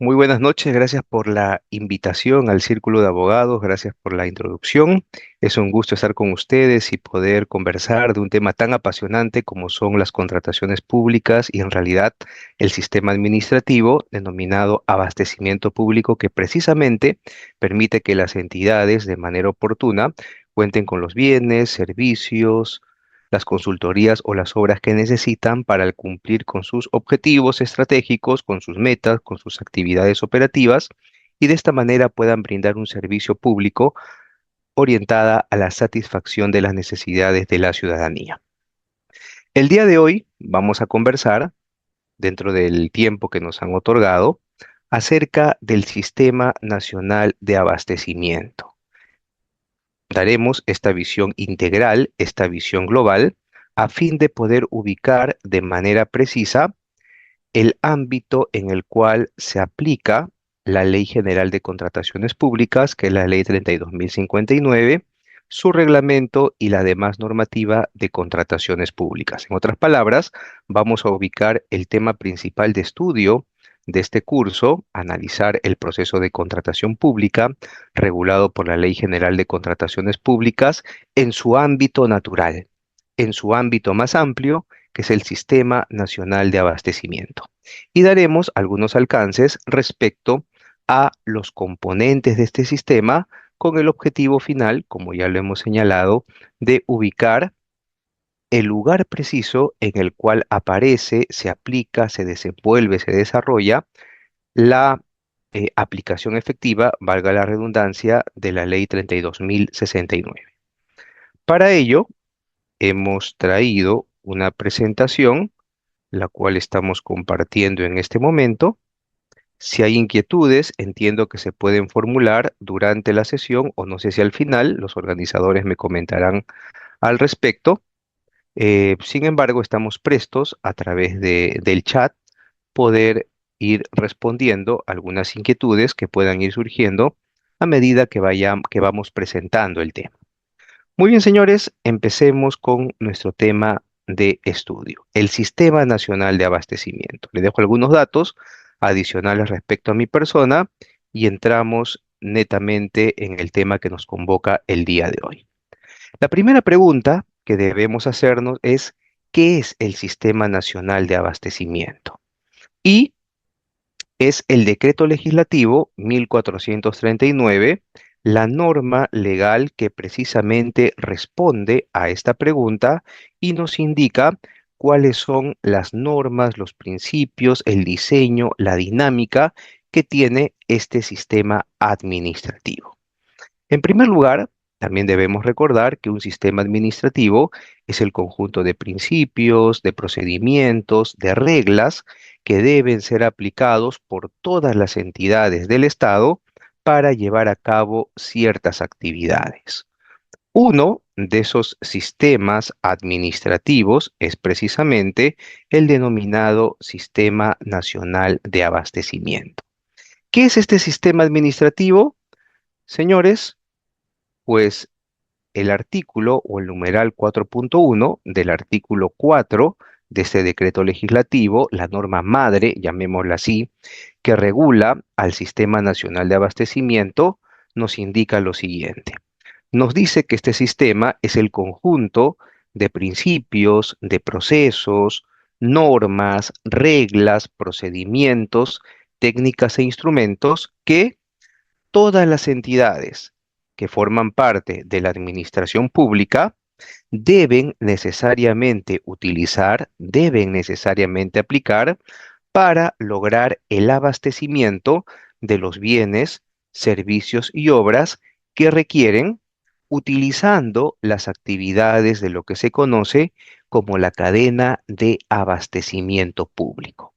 Muy buenas noches, gracias por la invitación al Círculo de Abogados, gracias por la introducción. Es un gusto estar con ustedes y poder conversar de un tema tan apasionante como son las contrataciones públicas y en realidad el sistema administrativo denominado abastecimiento público que precisamente permite que las entidades de manera oportuna cuenten con los bienes, servicios, las consultorías o las obras que necesitan para cumplir con sus objetivos estratégicos, con sus metas, con sus actividades operativas y de esta manera puedan brindar un servicio público orientada a la satisfacción de las necesidades de la ciudadanía. El día de hoy vamos a conversar, dentro del tiempo que nos han otorgado, acerca del Sistema Nacional de Abastecimiento. Daremos esta visión integral, esta visión global, a fin de poder ubicar de manera precisa el ámbito en el cual se aplica la Ley General de Contrataciones Públicas, que es la Ley 32.059, su reglamento y la demás normativa de contrataciones públicas. En otras palabras, vamos a ubicar el tema principal de estudio de este curso, analizar el proceso de contratación pública regulado por la Ley General de Contrataciones Públicas en su ámbito natural, en su ámbito más amplio, que es el Sistema Nacional de Abastecimiento. Y daremos algunos alcances respecto a los componentes de este sistema con el objetivo final, como ya lo hemos señalado, de ubicar el lugar preciso en el cual aparece, se aplica, se desenvuelve, se desarrolla la aplicación efectiva, valga la redundancia, de la Ley 32.069. Para ello, hemos traído una presentación, la cual estamos compartiendo en este momento. Si hay inquietudes, entiendo que se pueden formular durante la sesión o no sé si al final los organizadores me comentarán al respecto. Sin embargo, estamos prestos a través del chat poder ir respondiendo algunas inquietudes que puedan ir surgiendo a medida que vamos presentando el tema. Muy bien, señores, empecemos con nuestro tema de estudio, el Sistema Nacional de Abastecimiento. Le dejo algunos datos adicionales respecto a mi persona y entramos netamente en el tema que nos convoca el día de hoy. La primera pregunta que debemos hacernos es, ¿qué es el Sistema Nacional de Abastecimiento? Y es el decreto legislativo 1439, la norma legal que precisamente responde a esta pregunta y nos indica cuáles son las normas, los principios, el diseño, la dinámica que tiene este sistema administrativo. En primer lugar, también debemos recordar que un sistema administrativo es el conjunto de principios, de procedimientos, de reglas que deben ser aplicados por todas las entidades del Estado para llevar a cabo ciertas actividades. Uno de esos sistemas administrativos es precisamente el denominado Sistema Nacional de Abastecimiento. ¿Qué es este sistema administrativo? Señores, pues el artículo o el numeral 4.1 del artículo 4 de este decreto legislativo, la norma madre, llamémosla así, que regula al Sistema Nacional de Abastecimiento, nos indica lo siguiente. Nos dice que este sistema es el conjunto de principios, de procesos, normas, reglas, procedimientos, técnicas e instrumentos que todas las entidades que forman parte de la administración pública deben necesariamente utilizar, deben necesariamente aplicar para lograr el abastecimiento de los bienes, servicios y obras que requieren utilizando las actividades de lo que se conoce como la cadena de abastecimiento público.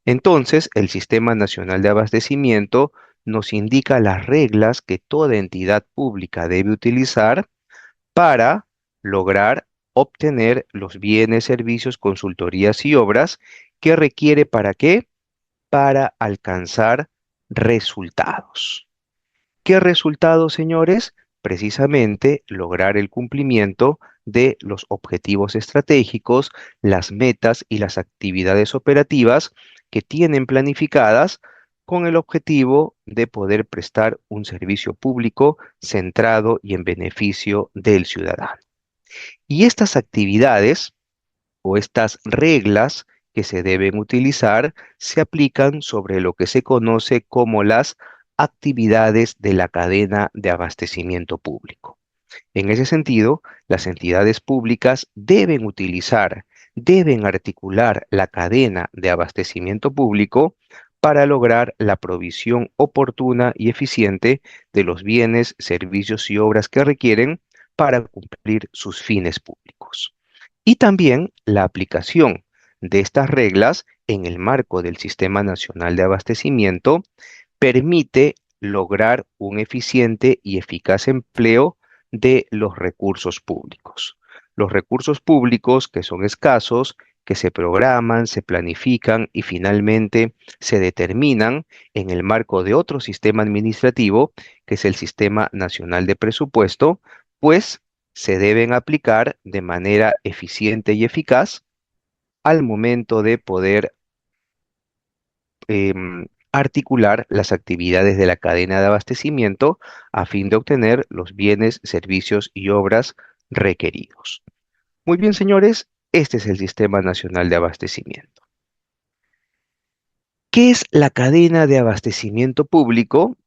Entonces, el Sistema Nacional de Abastecimiento nos indica las reglas que toda entidad pública debe utilizar para lograr obtener los bienes, servicios, consultorías y obras que requiere ¿para qué? Para alcanzar resultados. ¿Qué resultados, señores? Precisamente lograr el cumplimiento de los objetivos estratégicos, las metas y las actividades operativas que tienen planificadas con el objetivo de poder prestar un servicio público centrado y en beneficio del ciudadano. Y estas actividades o estas reglas que se deben utilizar se aplican sobre lo que se conoce como las actividades de la cadena de abastecimiento público. En ese sentido, las entidades públicas deben articular la cadena de abastecimiento público para lograr la provisión oportuna y eficiente de los bienes, servicios y obras que requieren para cumplir sus fines públicos. Y también la aplicación de estas reglas en el marco del Sistema Nacional de Abastecimiento permite lograr un eficiente y eficaz empleo de los recursos públicos. Los recursos públicos que son escasos, que se programan, se planifican y finalmente se determinan en el marco de otro sistema administrativo, que es el Sistema Nacional de Presupuesto, pues se deben aplicar de manera eficiente y eficaz al momento de poder articular las actividades de la cadena de abastecimiento a fin de obtener los bienes, servicios y obras requeridos. Muy bien, señores, este es el Sistema Nacional de Abastecimiento. ¿Qué es la cadena de abastecimiento público?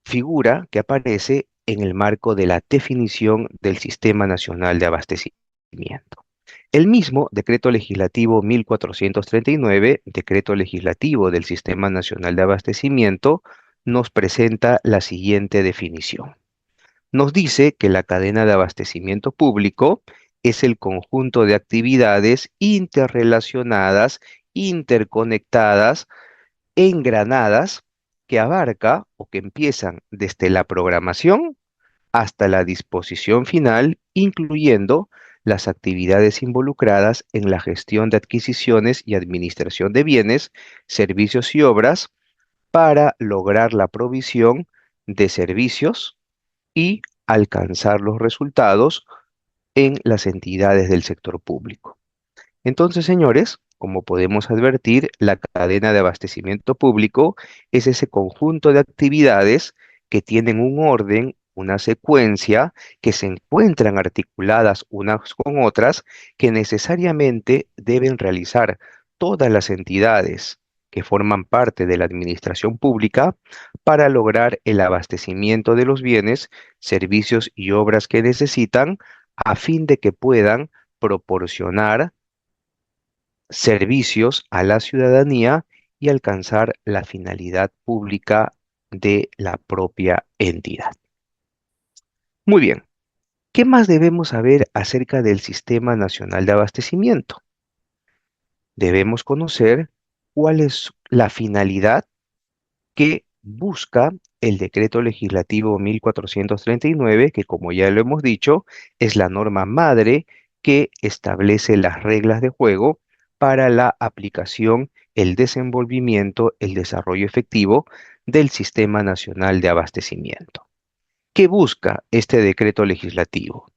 Figura que aparece en el marco de la definición del Sistema Nacional de Abastecimiento. El mismo Decreto Legislativo 1439, Decreto Legislativo del Sistema Nacional de Abastecimiento, nos presenta la siguiente definición. Nos dice que la cadena de abastecimiento público es el conjunto de actividades interrelacionadas, interconectadas, engranadas, que abarca o que empiezan desde la programación hasta la disposición final, incluyendo las actividades involucradas en la gestión de adquisiciones y administración de bienes, servicios y obras para lograr la provisión de servicios y alcanzar los resultados en las entidades del sector público. Entonces, señores, como podemos advertir, la cadena de abastecimiento público es ese conjunto de actividades que tienen un orden, una secuencia, que se encuentran articuladas unas con otras, que necesariamente deben realizar todas las entidades que forman parte de la administración pública para lograr el abastecimiento de los bienes, servicios y obras que necesitan a fin de que puedan proporcionar servicios a la ciudadanía y alcanzar la finalidad pública de la propia entidad. Muy bien, ¿qué más debemos saber acerca del Sistema Nacional de Abastecimiento? Debemos conocer cuál es la finalidad que busca el Decreto Legislativo 1439, que como ya lo hemos dicho, es la norma madre que establece las reglas de juego para la aplicación, el desenvolvimiento, el desarrollo efectivo del Sistema Nacional de Abastecimiento. ¿Qué busca este decreto legislativo?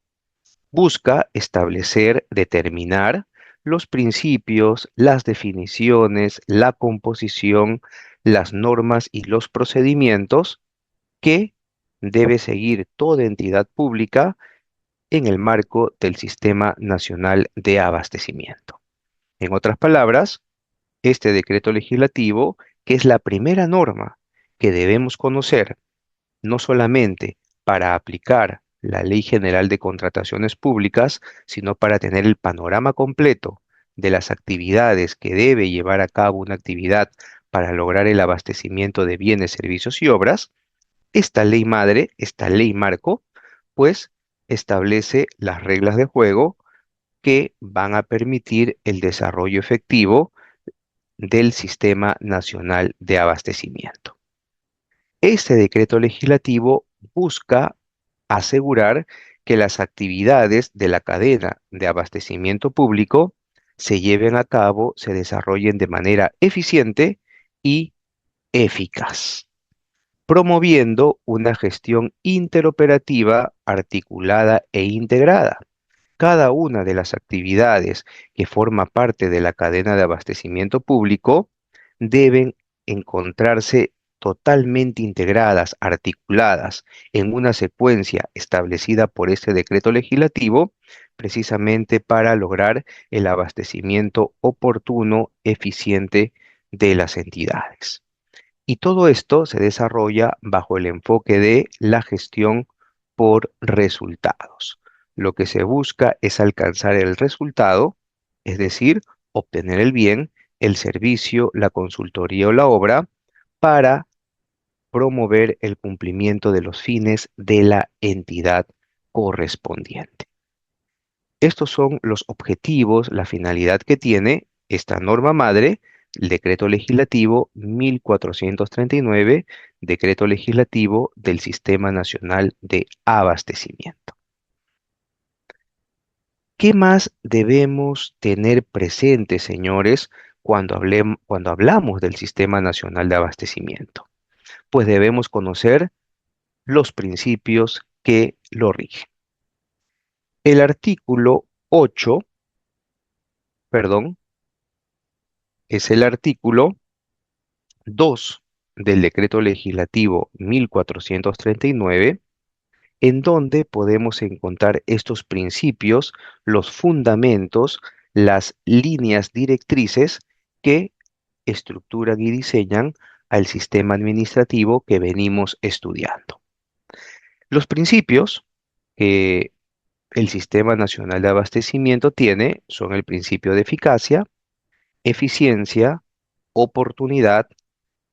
Busca establecer, determinar los principios, las definiciones, la composición, las normas y los procedimientos que debe seguir toda entidad pública en el marco del Sistema Nacional de Abastecimiento. En otras palabras, este decreto legislativo, que es la primera norma que debemos conocer no solamente para aplicar la Ley General de Contrataciones Públicas, sino para tener el panorama completo de las actividades que debe llevar a cabo una actividad para lograr el abastecimiento de bienes, servicios y obras. Esta ley madre, esta ley marco, pues establece las reglas de juego que van a permitir el desarrollo efectivo del Sistema Nacional de Abastecimiento. Este decreto legislativo busca asegurar que las actividades de la cadena de abastecimiento público se lleven a cabo, se desarrollen de manera eficiente y eficaz, promoviendo una gestión interoperativa, articulada e integrada. Cada una de las actividades que forma parte de la cadena de abastecimiento público deben encontrarse totalmente integradas, articuladas en una secuencia establecida por este decreto legislativo, precisamente para lograr el abastecimiento oportuno, eficiente de las entidades. Y todo esto se desarrolla bajo el enfoque de la gestión por resultados. Lo que se busca es alcanzar el resultado, es decir, obtener el bien, el servicio, la consultoría o la obra, para promover el cumplimiento de los fines de la entidad correspondiente. Estos son los objetivos, la finalidad que tiene esta norma madre, el decreto legislativo 1439, decreto legislativo del Sistema Nacional de Abastecimiento. ¿Qué más debemos tener presente, señores, cuando hablamos del Sistema Nacional de Abastecimiento? Pues debemos conocer los principios que lo rigen. El artículo 8, perdón, es el artículo 2 del decreto legislativo 1439, en donde podemos encontrar estos principios, los fundamentos, las líneas directrices que estructuran y diseñan al sistema administrativo que venimos estudiando. Los principios que el Sistema Nacional de Abastecimiento tiene son el principio de eficacia, eficiencia, oportunidad,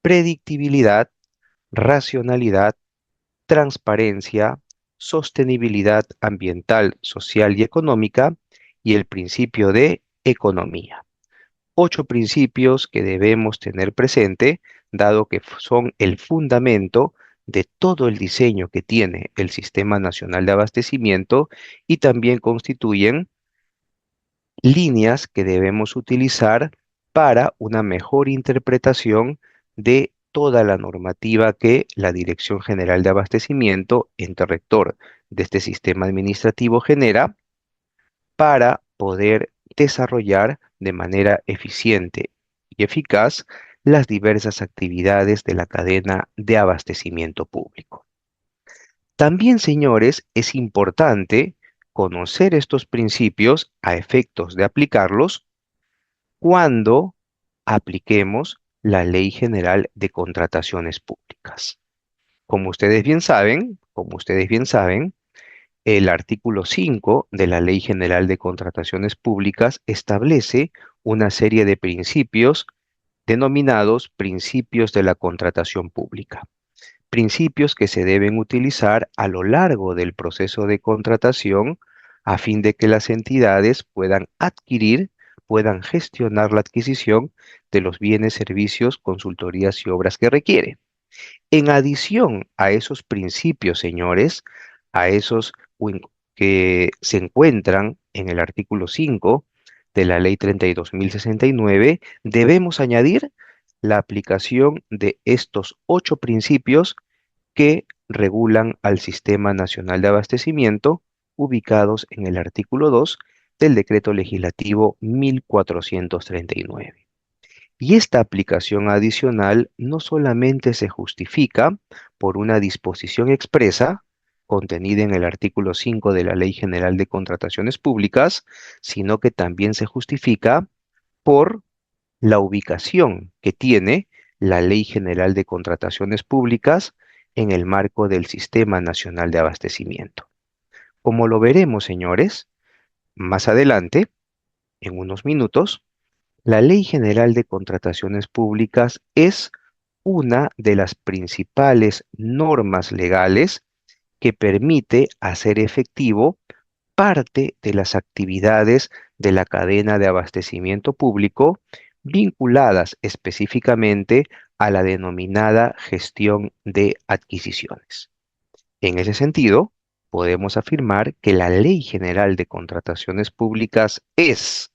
predictibilidad, racionalidad, transparencia, sostenibilidad ambiental, social y económica, y el principio de economía. 8 principios que debemos tener presente, dado que son el fundamento de todo el diseño que tiene el Sistema Nacional de Abastecimiento y también constituyen líneas que debemos utilizar para una mejor interpretación de toda la normativa que la Dirección General de Abastecimiento, ente rector de este sistema administrativo, genera para poder desarrollar de manera eficiente y eficaz las diversas actividades de la cadena de abastecimiento público. También, señores, es importante conocer estos principios a efectos de aplicarlos cuando apliquemos la Ley General de Contrataciones Públicas. Como ustedes bien saben, el artículo 5 de la Ley General de Contrataciones Públicas establece una serie de principios denominados principios de la contratación pública. Principios que se deben utilizar a lo largo del proceso de contratación a fin de que las entidades puedan adquirir, puedan gestionar la adquisición de los bienes, servicios, consultorías y obras que requieren. En adición a esos principios, señores, a esos que se encuentran en el artículo 5 de la Ley 32.069, debemos añadir la aplicación de estos 8 principios que regulan al Sistema Nacional de Abastecimiento, ubicados en el artículo 2 del Decreto Legislativo 1439. Y esta aplicación adicional no solamente se justifica por una disposición expresa contenida en el artículo 5 de la Ley General de Contrataciones Públicas, sino que también se justifica por la ubicación que tiene la Ley General de Contrataciones Públicas en el marco del Sistema Nacional de Abastecimiento. Como lo veremos, señores, más adelante, en unos minutos, la Ley General de Contrataciones Públicas es una de las principales normas legales que permite hacer efectivo parte de las actividades de la cadena de abastecimiento público vinculadas específicamente a la denominada gestión de adquisiciones. En ese sentido, podemos afirmar que la Ley General de Contrataciones Públicas es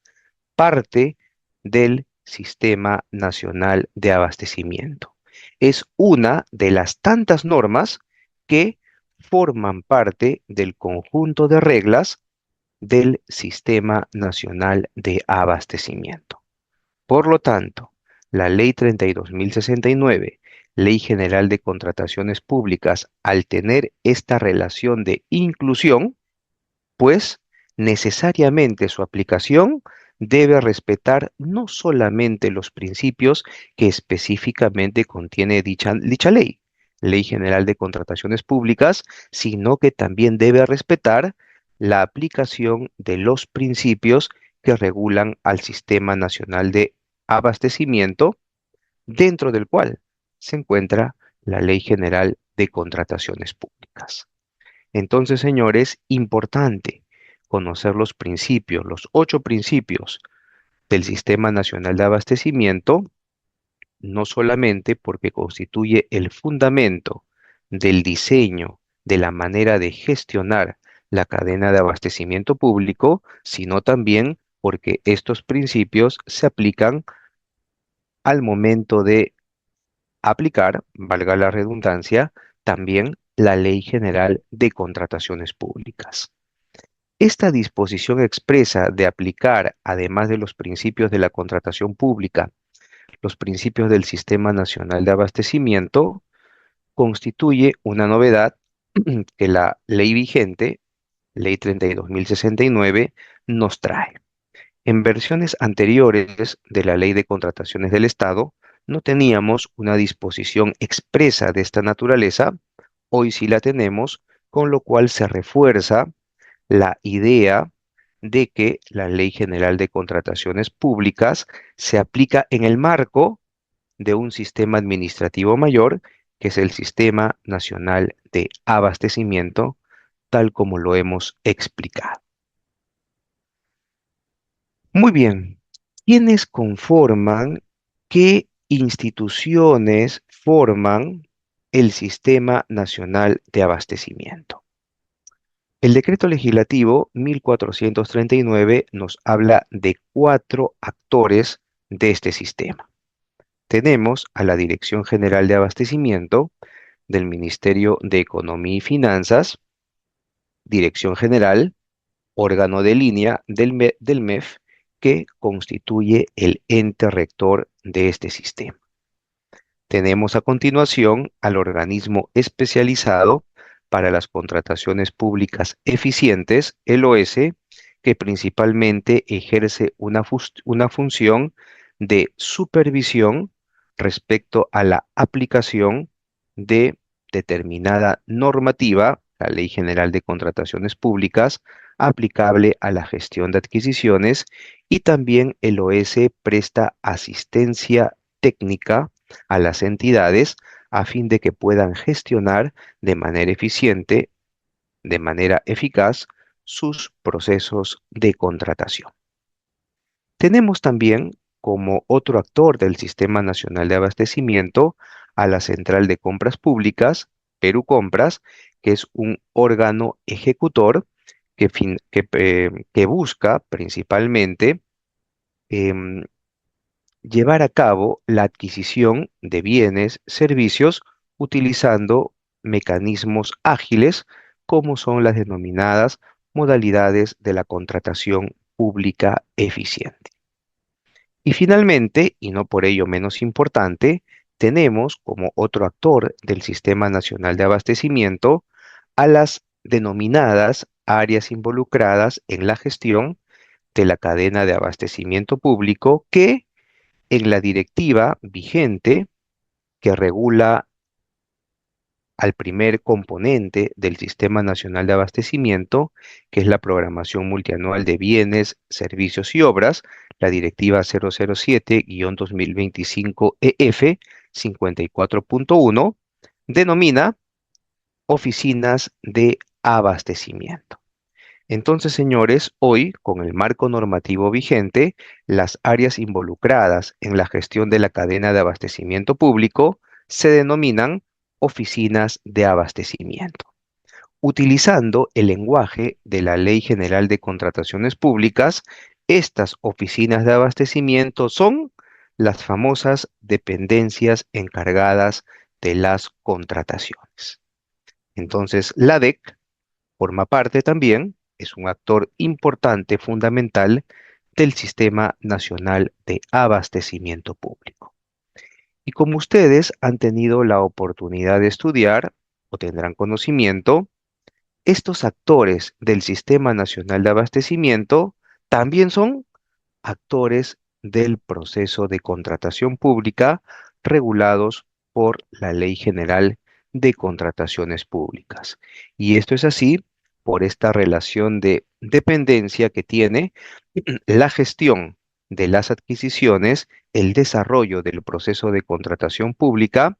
parte del Sistema Nacional de Abastecimiento. Es una de las tantas normas que forman parte del conjunto de reglas del Sistema Nacional de Abastecimiento. Por lo tanto, la Ley 32.069, Ley General de Contrataciones Públicas, al tener esta relación de inclusión, pues necesariamente su aplicación debe respetar no solamente los principios que específicamente contiene dicha ley, Ley General de Contrataciones Públicas, sino que también debe respetar la aplicación de los principios que regulan al Sistema Nacional de Abastecimiento, dentro del cual se encuentra la Ley General de Contrataciones Públicas. Entonces, señores, importante conocer los principios, los 8 principios del Sistema Nacional de Abastecimiento, no solamente porque constituye el fundamento del diseño, de la manera de gestionar la cadena de abastecimiento público, sino también porque estos principios se aplican al momento de aplicar, valga la redundancia, también la Ley General de Contrataciones Públicas. Esta disposición expresa de aplicar, además de los principios de la contratación pública, los principios del Sistema Nacional de Abastecimiento, constituye una novedad que la ley vigente, Ley 32.069, nos trae. En versiones anteriores de la Ley de Contrataciones del Estado, no teníamos una disposición expresa de esta naturaleza, hoy sí la tenemos, con lo cual se refuerza la idea de que la Ley General de Contrataciones Públicas se aplica en el marco de un sistema administrativo mayor, que es el Sistema Nacional de Abastecimiento, tal como lo hemos explicado. Muy bien, ¿quiénes conforman, qué instituciones forman el Sistema Nacional de Abastecimiento? El decreto legislativo 1439 nos habla de 4 actores de este sistema. Tenemos a la Dirección General de Abastecimiento del Ministerio de Economía y Finanzas, Dirección General, órgano de línea del MEF, que constituye el ente rector de este sistema. Tenemos a continuación al organismo especializado para las contrataciones públicas eficientes, el OS, que principalmente ejerce una función de supervisión respecto a la aplicación de determinada normativa, la Ley General de Contrataciones Públicas, aplicable a la gestión de adquisiciones, y también el OS presta asistencia técnica a las entidades a fin de que puedan gestionar de manera eficiente, de manera eficaz, sus procesos de contratación. Tenemos también como otro actor del Sistema Nacional de Abastecimiento a la Central de Compras Públicas, Perú Compras, que es un órgano ejecutor que busca principalmente em, llevar a cabo la adquisición de bienes, servicios, utilizando mecanismos ágiles como son las denominadas modalidades de la contratación pública eficiente. Y finalmente, y no por ello menos importante, tenemos como otro actor del Sistema Nacional de Abastecimiento a las denominadas áreas involucradas en la gestión de la cadena de abastecimiento público, que en la directiva vigente que regula al primer componente del Sistema Nacional de Abastecimiento, que es la programación multianual de bienes, servicios y obras, la Directiva 007-2025 EF 54.1, denomina oficinas de abastecimiento. Entonces, señores, hoy, con el marco normativo vigente, las áreas involucradas en la gestión de la cadena de abastecimiento público se denominan oficinas de abastecimiento. Utilizando el lenguaje de la Ley General de Contrataciones Públicas, estas oficinas de abastecimiento son las famosas dependencias encargadas de las contrataciones. Entonces, la DEC forma parte también, es un actor importante, fundamental del Sistema Nacional de Abastecimiento Público. Y como ustedes han tenido la oportunidad de estudiar o tendrán conocimiento, estos actores del Sistema Nacional de Abastecimiento también son actores del proceso de contratación pública regulados por la Ley General de Contrataciones Públicas. Y esto es así por esta relación de dependencia que tiene la gestión de las adquisiciones, el desarrollo del proceso de contratación pública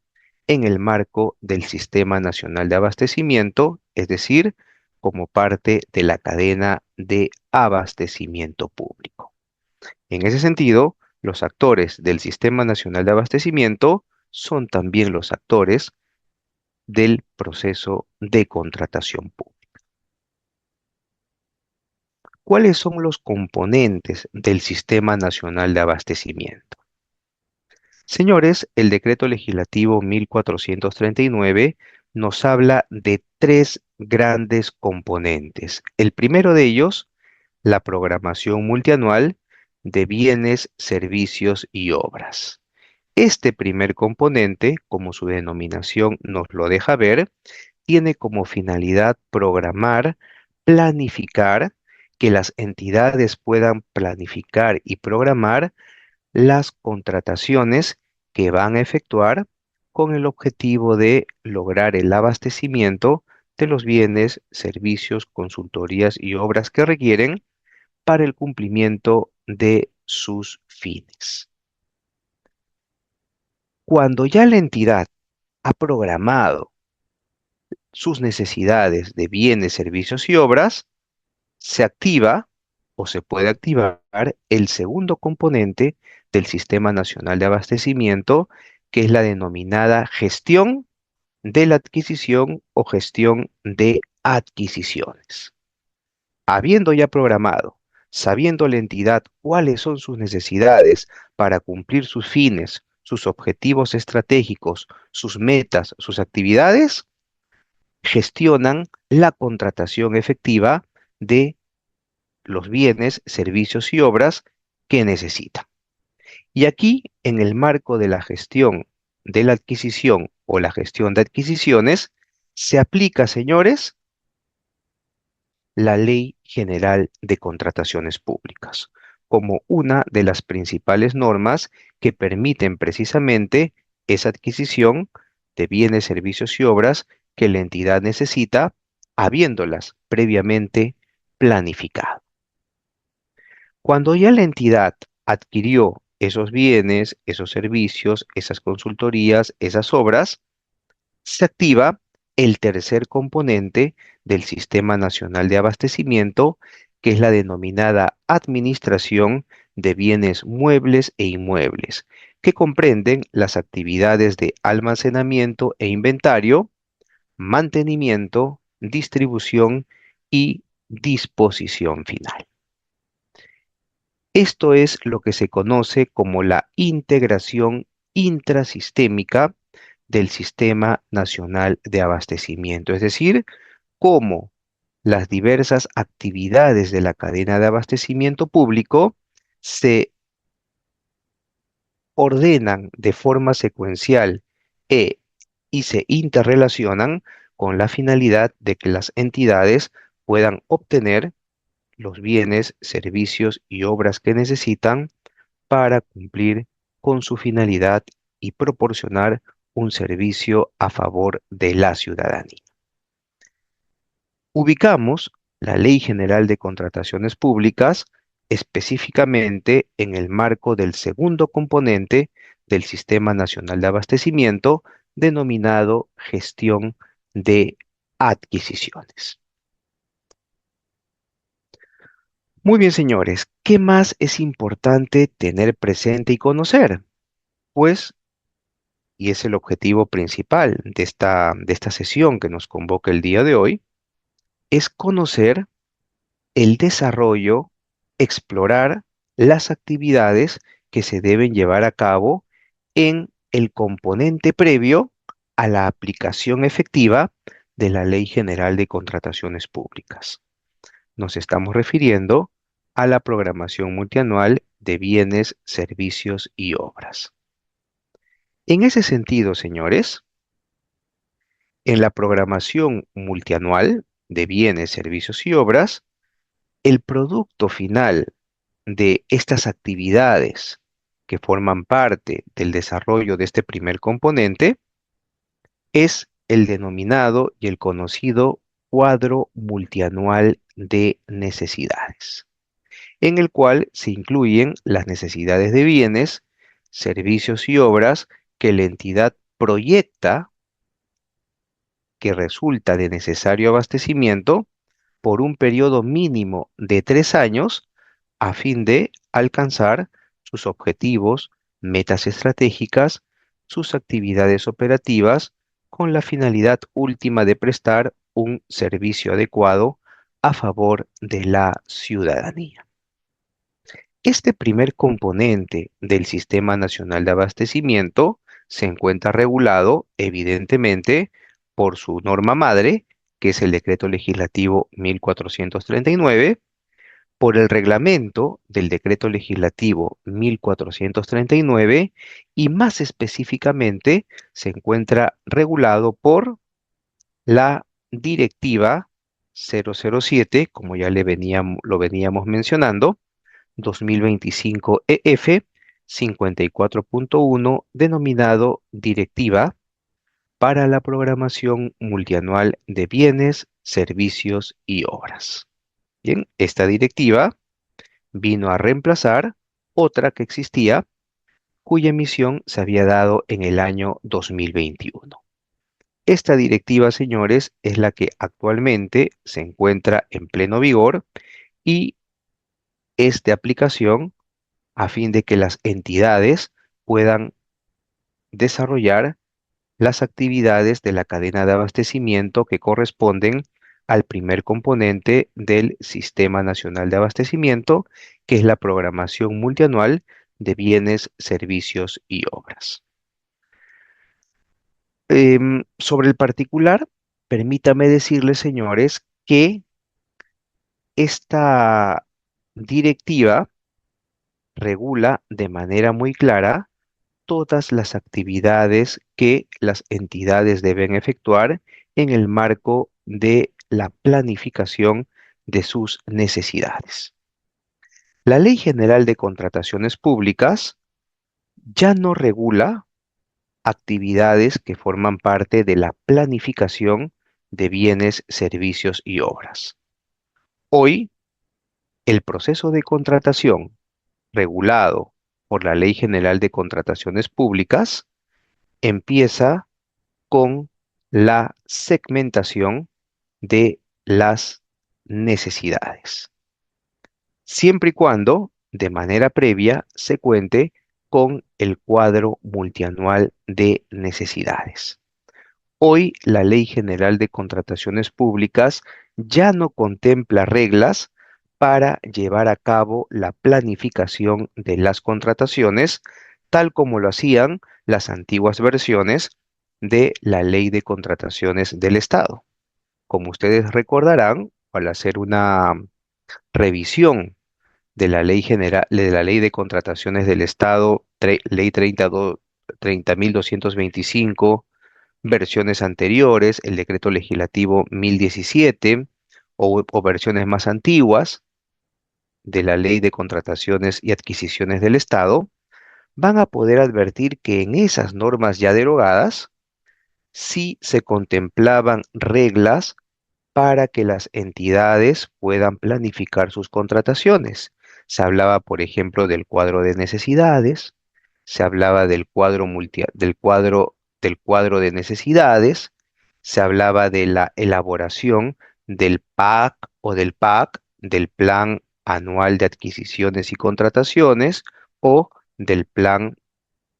en el marco del Sistema Nacional de Abastecimiento, es decir, como parte de la cadena de abastecimiento público. En ese sentido, los actores del Sistema Nacional de Abastecimiento son también los actores del proceso de contratación pública. ¿Cuáles son los componentes del Sistema Nacional de Abastecimiento? Señores, el decreto legislativo 1439 nos habla de tres grandes componentes. El primero de ellos, la programación multianual de bienes, servicios y obras. Este primer componente, como su denominación nos lo deja ver, tiene como finalidad programar, planificar, que las entidades puedan planificar y programar las contrataciones que van a efectuar con el objetivo de lograr el abastecimiento de los bienes, servicios, consultorías y obras que requieren para el cumplimiento de sus fines. Cuando ya la entidad ha programado sus necesidades de bienes, servicios y obras, se activa o se puede activar el segundo componente del Sistema Nacional de Abastecimiento, que es la denominada gestión de la adquisición o gestión de adquisiciones. Habiendo ya programado, sabiendo la entidad cuáles son sus necesidades para cumplir sus fines, sus objetivos estratégicos, sus metas, sus actividades, gestionan la contratación efectiva de los bienes, servicios y obras que necesitan. Y aquí, en el marco de la gestión de la adquisición o la gestión de adquisiciones, se aplica, señores, la Ley General de Contrataciones Públicas como una de las principales normas que permiten precisamente esa adquisición de bienes, servicios y obras que la entidad necesita, habiéndolas previamente planificado. Cuando ya la entidad adquirió esos bienes, esos servicios, esas consultorías, esas obras, se activa el tercer componente del Sistema Nacional de Abastecimiento, que es la denominada Administración de Bienes Muebles e Inmuebles, que comprenden las actividades de almacenamiento e inventario, mantenimiento, distribución y disposición final. Esto es lo que se conoce como la integración intrasistémica del Sistema Nacional de Abastecimiento, es decir, cómo las diversas actividades de la cadena de abastecimiento público se ordenan de forma secuencial e- y se interrelacionan con la finalidad de que las entidades puedan obtener los bienes, servicios y obras que necesitan para cumplir con su finalidad y proporcionar un servicio a favor de la ciudadanía. Ubicamos la Ley General de Contrataciones Públicas específicamente en el marco del segundo componente del Sistema Nacional de Abastecimiento, denominado gestión de adquisiciones. Muy bien, señores, ¿qué más es importante tener presente y conocer? Pues, y es el objetivo principal de esta sesión que nos convoca el día de hoy, es conocer el desarrollo, explorar las actividades que se deben llevar a cabo en el componente previo a la aplicación efectiva de la Ley General de Contrataciones Públicas. Nos estamos refiriendo a la programación multianual de bienes, servicios y obras. En ese sentido, señores, en la programación multianual de bienes, servicios y obras, el producto final de estas actividades que forman parte del desarrollo de este primer componente es el denominado y el conocido cuadro multianual de necesidades, en el cual se incluyen las necesidades de bienes, servicios y obras que la entidad proyecta que resulta de necesario abastecimiento por un periodo mínimo de 3 años a fin de alcanzar sus objetivos, metas estratégicas, sus actividades operativas, con la finalidad última de prestar un servicio adecuado a favor de la ciudadanía. Este primer componente del Sistema Nacional de Abastecimiento se encuentra regulado, evidentemente, por su norma madre, que es el Decreto Legislativo 1439, por el reglamento del Decreto Legislativo 1439 y más específicamente se encuentra regulado por la Directiva 007, como ya lo veníamos mencionando, 2025 EF 54.1, denominado Directiva para la Programación Multianual de Bienes, Servicios y Obras. Bien, esta directiva vino a reemplazar otra que existía, cuya emisión se había dado en el año 2021. Esta directiva, señores, es la que actualmente se encuentra en pleno vigor y es de aplicación a fin de que las entidades puedan desarrollar las actividades de la cadena de abastecimiento que corresponden al primer componente del Sistema Nacional de Abastecimiento, que es la programación multianual de bienes, servicios y obras. Sobre el particular, permítame decirles, señores, que esta directiva regula de manera muy clara todas las actividades que las entidades deben efectuar en el marco de la planificación de sus necesidades. La Ley General de Contrataciones Públicas ya no regula actividades que forman parte de la planificación de bienes, servicios y obras. Hoy, el proceso de contratación regulado por la Ley General de Contrataciones Públicas empieza con la segmentación de las necesidades, siempre y cuando de manera previa se cuente con el cuadro multianual de necesidades. Hoy la Ley General de Contrataciones Públicas ya no contempla reglas para llevar a cabo la planificación de las contrataciones, tal como lo hacían las antiguas versiones de la Ley de Contrataciones del Estado. Como ustedes recordarán, al hacer una revisión de la Ley de Contrataciones del Estado, Ley 30.225, versiones anteriores, el decreto legislativo 1017 o versiones más antiguas de la Ley de Contrataciones y Adquisiciones del Estado, van a poder advertir que en esas normas ya derogadas sí se contemplaban reglas para que las entidades puedan planificar sus contrataciones. Se hablaba, por ejemplo, del cuadro de necesidades, se hablaba del cuadro de necesidades, se hablaba de la elaboración del PAC o del PAC, del Plan Anual de Adquisiciones y Contrataciones, o del Plan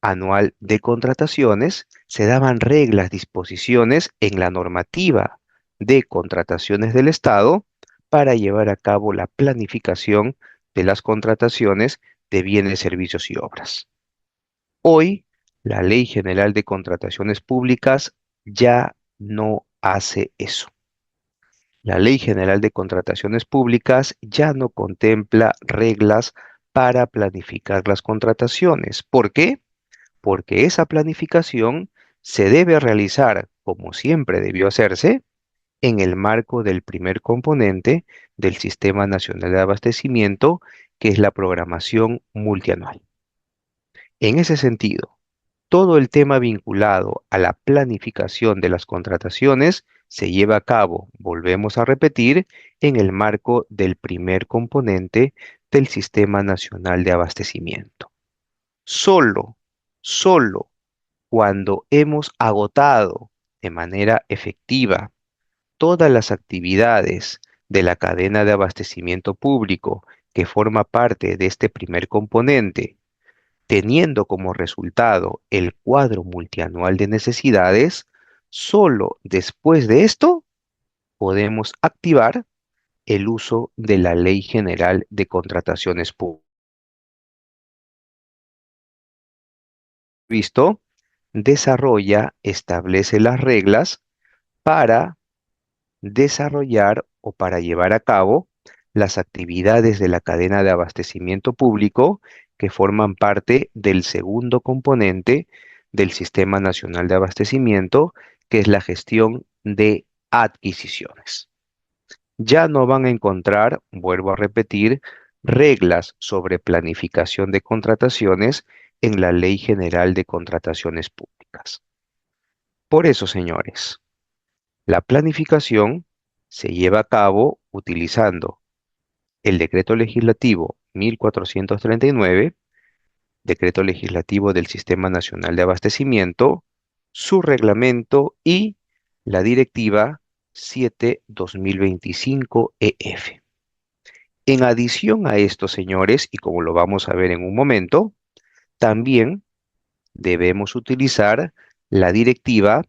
Anual de Contrataciones. Se daban reglas, disposiciones en la normativa de contrataciones del Estado para llevar a cabo la planificación de las contrataciones de bienes, servicios y obras. Hoy, la Ley General de Contrataciones Públicas ya no hace eso. La Ley General de Contrataciones Públicas ya no contempla reglas para planificar las contrataciones. ¿Por qué? porque esa planificación se debe realizar, como siempre debió hacerse, en el marco del primer componente del Sistema Nacional de Abastecimiento, que es la programación multianual. En ese sentido, todo el tema vinculado a la planificación de las contrataciones se lleva a cabo, volvemos a repetir, en el marco del primer componente del Sistema Nacional de Abastecimiento. Solo, solo cuando hemos agotado de manera efectiva todas las actividades de la cadena de abastecimiento público que forma parte de este primer componente, teniendo como resultado el cuadro multianual de necesidades, solo después de esto podemos activar el uso de la Ley General de Contrataciones Públicas. Visto, desarrolla, establece las reglas para desarrollar o para llevar a cabo las actividades de la cadena de abastecimiento público que forman parte del segundo componente del Sistema Nacional de Abastecimiento, que es la gestión de adquisiciones. Ya no van a encontrar, vuelvo a repetir, reglas sobre planificación de contrataciones en la Ley General de Contrataciones Públicas. Por eso, señores, la planificación se lleva a cabo utilizando el Decreto Legislativo 1439, Decreto Legislativo del Sistema Nacional de Abastecimiento, su reglamento y la Directiva 7/2025/EF. En adición a esto, señores, y como lo vamos a ver en un momento, también debemos utilizar la Directiva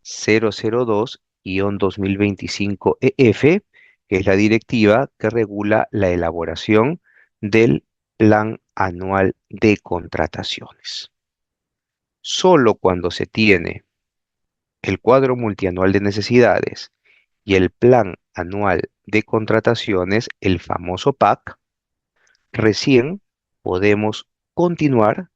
002-2025-EF, que es la directiva que regula la elaboración del Plan Anual de Contrataciones. Solo cuando se tiene el cuadro multianual de necesidades y el Plan Anual de Contrataciones, el famoso PAC, recién podemos continuar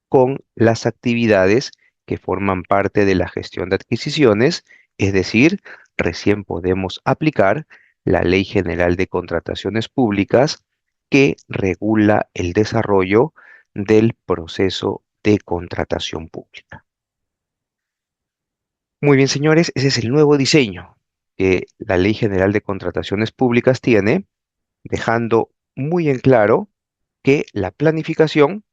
con las actividades que forman parte de la gestión de adquisiciones, es decir, recién podemos aplicar la Ley General de Contrataciones Públicas que regula el desarrollo del proceso de contratación pública. Muy bien, señores, ese es el nuevo diseño que la Ley General de Contrataciones Públicas tiene, dejando muy en claro que la planificación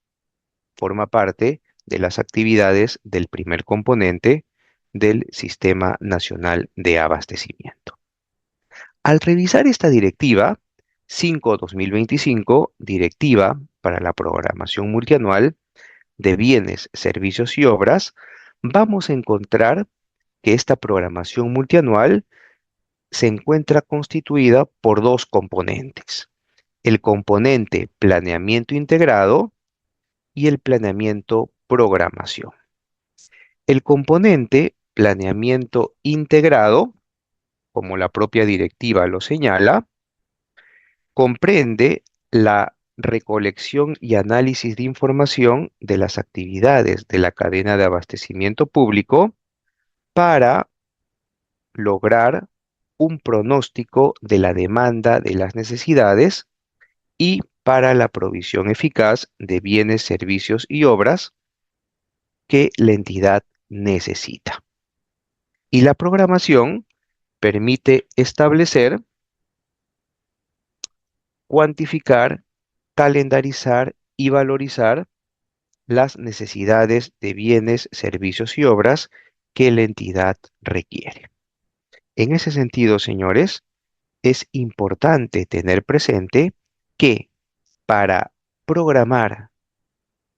forma parte de las actividades del primer componente del Sistema Nacional de Abastecimiento. Al revisar esta directiva 5/2025, Directiva para la Programación Multianual de Bienes, Servicios y Obras, vamos a encontrar que esta programación multianual se encuentra constituida por dos componentes: el componente planeamiento integrado y el planeamiento programación. El componente planeamiento integrado, como la propia directiva lo señala, comprende la recolección y análisis de información de las actividades de la cadena de abastecimiento público para lograr un pronóstico de la demanda de las necesidades y para la provisión eficaz de bienes, servicios y obras que la entidad necesita. Y la programación permite establecer, cuantificar, calendarizar y valorizar las necesidades de bienes, servicios y obras que la entidad requiere. En ese sentido, señores, es importante tener presente que para programar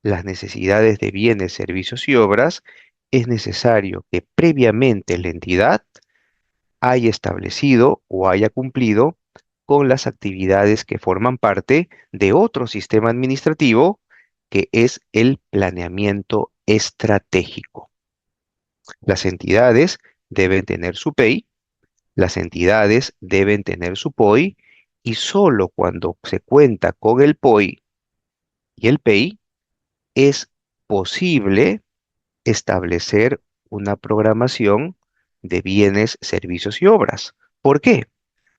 las necesidades de bienes, servicios y obras, es necesario que previamente la entidad haya establecido o haya cumplido con las actividades que forman parte de otro sistema administrativo que es el planeamiento estratégico. Las entidades deben tener su PEI, las entidades deben tener su POI y solo cuando se cuenta con el POI y el PEI es posible establecer una programación de bienes, servicios y obras. ¿Por qué?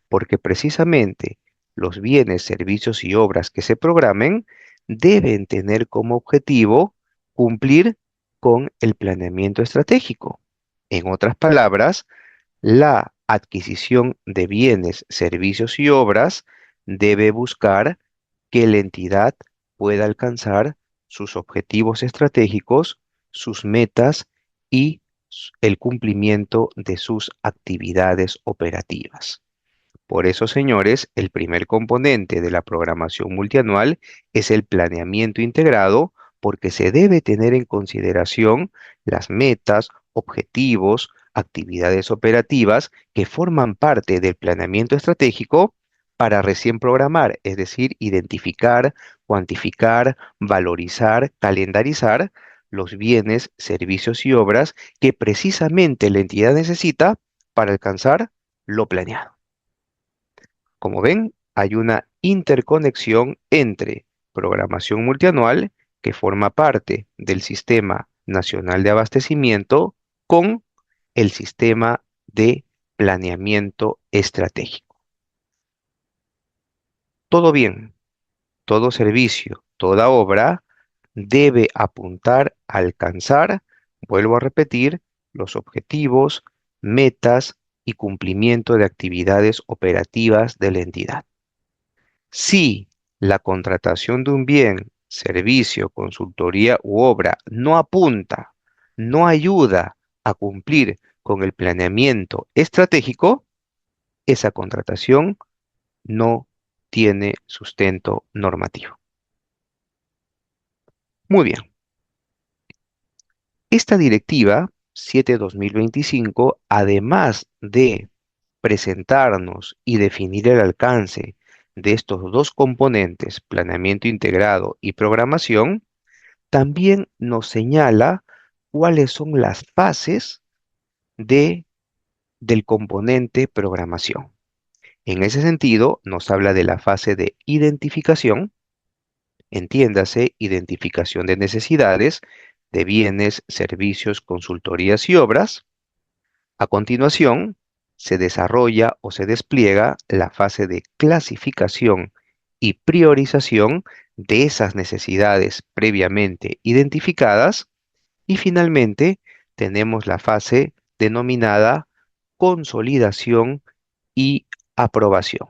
Porque precisamente los bienes, servicios y obras que se programen deben tener como objetivo cumplir con el planeamiento estratégico. En otras palabras, la adquisición de bienes, servicios y obras debe buscar que la entidad pueda alcanzar sus objetivos estratégicos, sus metas y el cumplimiento de sus actividades operativas. Por eso, señores, el primer componente de la programación multianual es el planeamiento integrado, porque se debe tener en consideración las metas, objetivos, actividades operativas que forman parte del planeamiento estratégico para recién programar, es decir, identificar, cuantificar, valorizar, calendarizar los bienes, servicios y obras que precisamente la entidad necesita para alcanzar lo planeado. Como ven, hay una interconexión entre programación multianual, que forma parte del Sistema Nacional de Abastecimiento, con el sistema de planeamiento estratégico. Todo bien, todo servicio, toda obra debe apuntar a alcanzar, vuelvo a repetir, los objetivos, metas y cumplimiento de actividades operativas de la entidad. Si la contratación de un bien, servicio, consultoría u obra no apunta, no ayuda a cumplir con el planeamiento estratégico, esa contratación no tiene sustento normativo. Muy bien. Esta directiva 7/2025, además de presentarnos y definir el alcance de estos dos componentes, planeamiento integrado y programación, también nos señala cuáles son las fases de, del componente programación. En ese sentido, nos habla de la fase de identificación, entiéndase, identificación de necesidades, de bienes, servicios, consultorías y obras. A continuación, se desarrolla o se despliega la fase de clasificación y priorización de esas necesidades previamente identificadas. Y finalmente, tenemos la fase denominada consolidación y aprobación.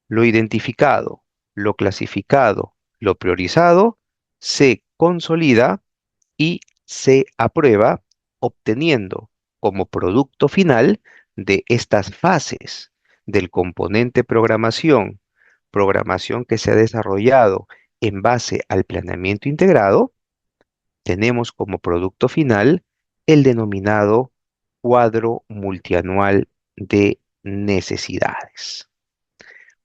Lo identificado, lo clasificado, lo priorizado se consolida y se aprueba, obteniendo como producto final de estas fases del componente programación, programación que se ha desarrollado en base al planeamiento integrado, tenemos como producto final el denominado cuadro multianual de necesidades.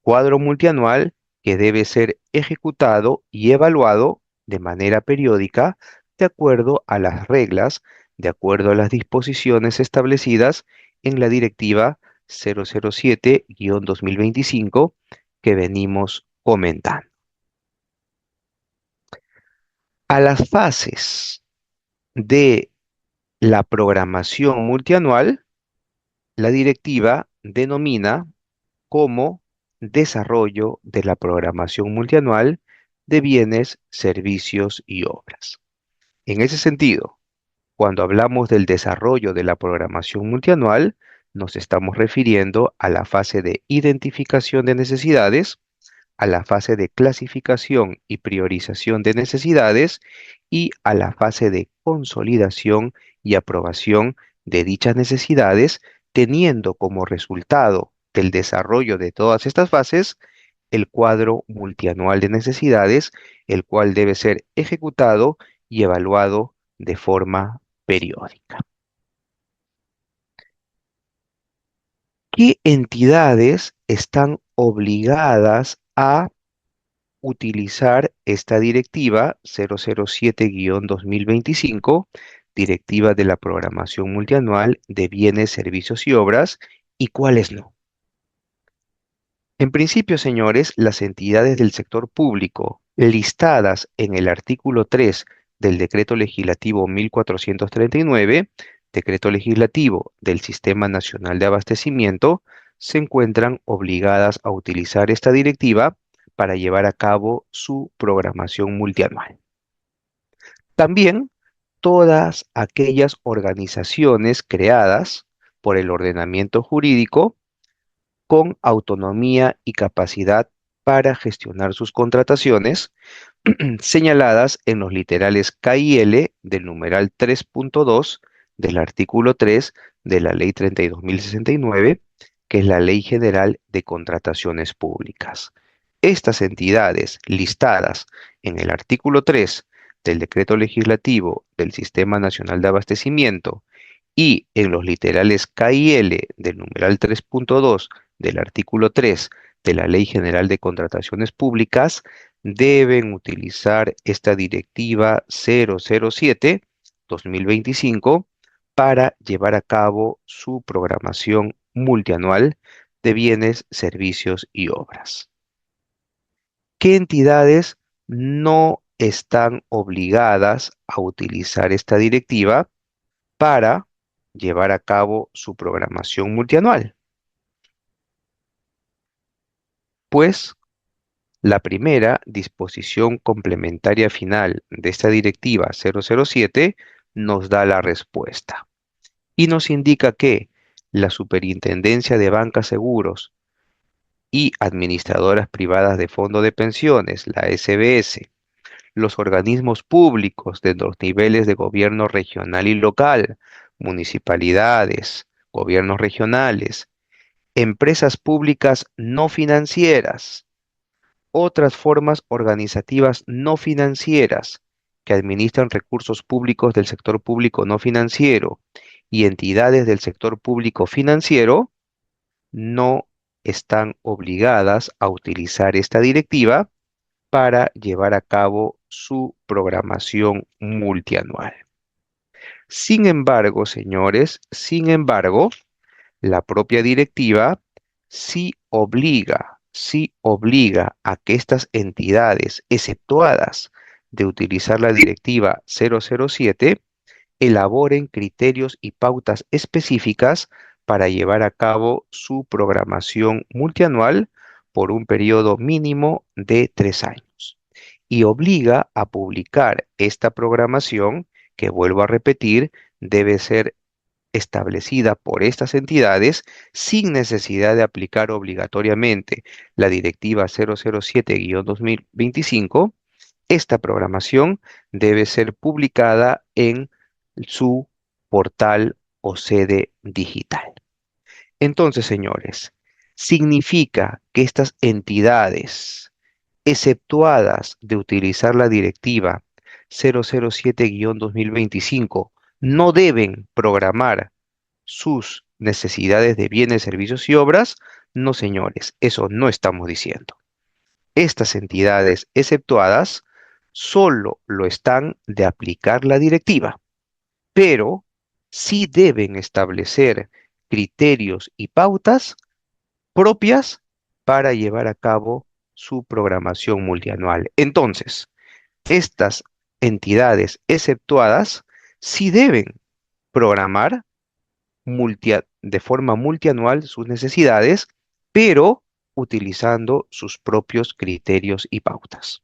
Cuadro multianual que debe ser ejecutado y evaluado de manera periódica de acuerdo a las reglas, de acuerdo a las disposiciones establecidas en la Directiva 007-2025 que venimos comentando. A las fases de la programación multianual, la directiva denomina como desarrollo de la programación multianual de bienes, servicios y obras. En ese sentido, cuando hablamos del desarrollo de la programación multianual, nos estamos refiriendo a la fase de identificación de necesidades, a la fase de clasificación y priorización de necesidades y a la fase de consolidación y aprobación de dichas necesidades, teniendo como resultado del desarrollo de todas estas fases el cuadro multianual de necesidades, el cual debe ser ejecutado y evaluado de forma periódica. ¿Qué entidades están obligadas a utilizar esta directiva 007-2025, directiva de la programación multianual de bienes, servicios y obras, y cuáles no? En principio, señores, las entidades del sector público listadas en el artículo 3 del Decreto Legislativo 1439, Decreto Legislativo del Sistema Nacional de Abastecimiento, se encuentran obligadas a utilizar esta directiva para llevar a cabo su programación multianual. También todas aquellas organizaciones creadas por el ordenamiento jurídico con autonomía y capacidad para gestionar sus contrataciones, señaladas en los literales K y L del numeral 3.2 del artículo 3 de la Ley 32.069, que es la Ley General de Contrataciones Públicas. Estas entidades listadas en el artículo 3 del Decreto Legislativo del Sistema Nacional de Abastecimiento y en los literales K y L del numeral 3.2 del artículo 3 de la Ley General de Contrataciones Públicas deben utilizar esta Directiva 007-2025 para llevar a cabo su programación multianual de bienes, servicios y obras. ¿Qué entidades no están obligadas a utilizar esta directiva para llevar a cabo su programación multianual? Pues la primera disposición complementaria final de esta directiva 007 nos da la respuesta y nos indica que la Superintendencia de Bancas Seguros y Administradoras Privadas de Fondo de Pensiones, la SBS, los organismos públicos de los niveles de gobierno regional y local, municipalidades, gobiernos regionales, empresas públicas no financieras, otras formas organizativas no financieras que administran recursos públicos del sector público no financiero y entidades del sector público financiero no están obligadas a utilizar esta directiva para llevar a cabo su programación multianual. Sin embargo, señores, la propia directiva sí obliga a que estas entidades, exceptuadas de utilizar la directiva 007, elaboren criterios y pautas específicas para llevar a cabo su programación multianual por un periodo mínimo de 3 años. Y obliga a publicar esta programación, que vuelvo a repetir, debe ser establecida por estas entidades sin necesidad de aplicar obligatoriamente la Directiva 007-2025. Esta programación debe ser publicada en su portal o sede digital. Entonces, señores, significa que estas entidades, exceptuadas de utilizar la Directiva 007-2025, no deben programar sus necesidades de bienes, servicios y obras. No, señores, eso no estamos diciendo. Estas entidades exceptuadas solo lo están de aplicar la directiva, pero sí deben establecer criterios y pautas propias para llevar a cabo su programación multianual. Entonces, estas entidades exceptuadas sí deben programar de forma multianual sus necesidades, pero utilizando sus propios criterios y pautas.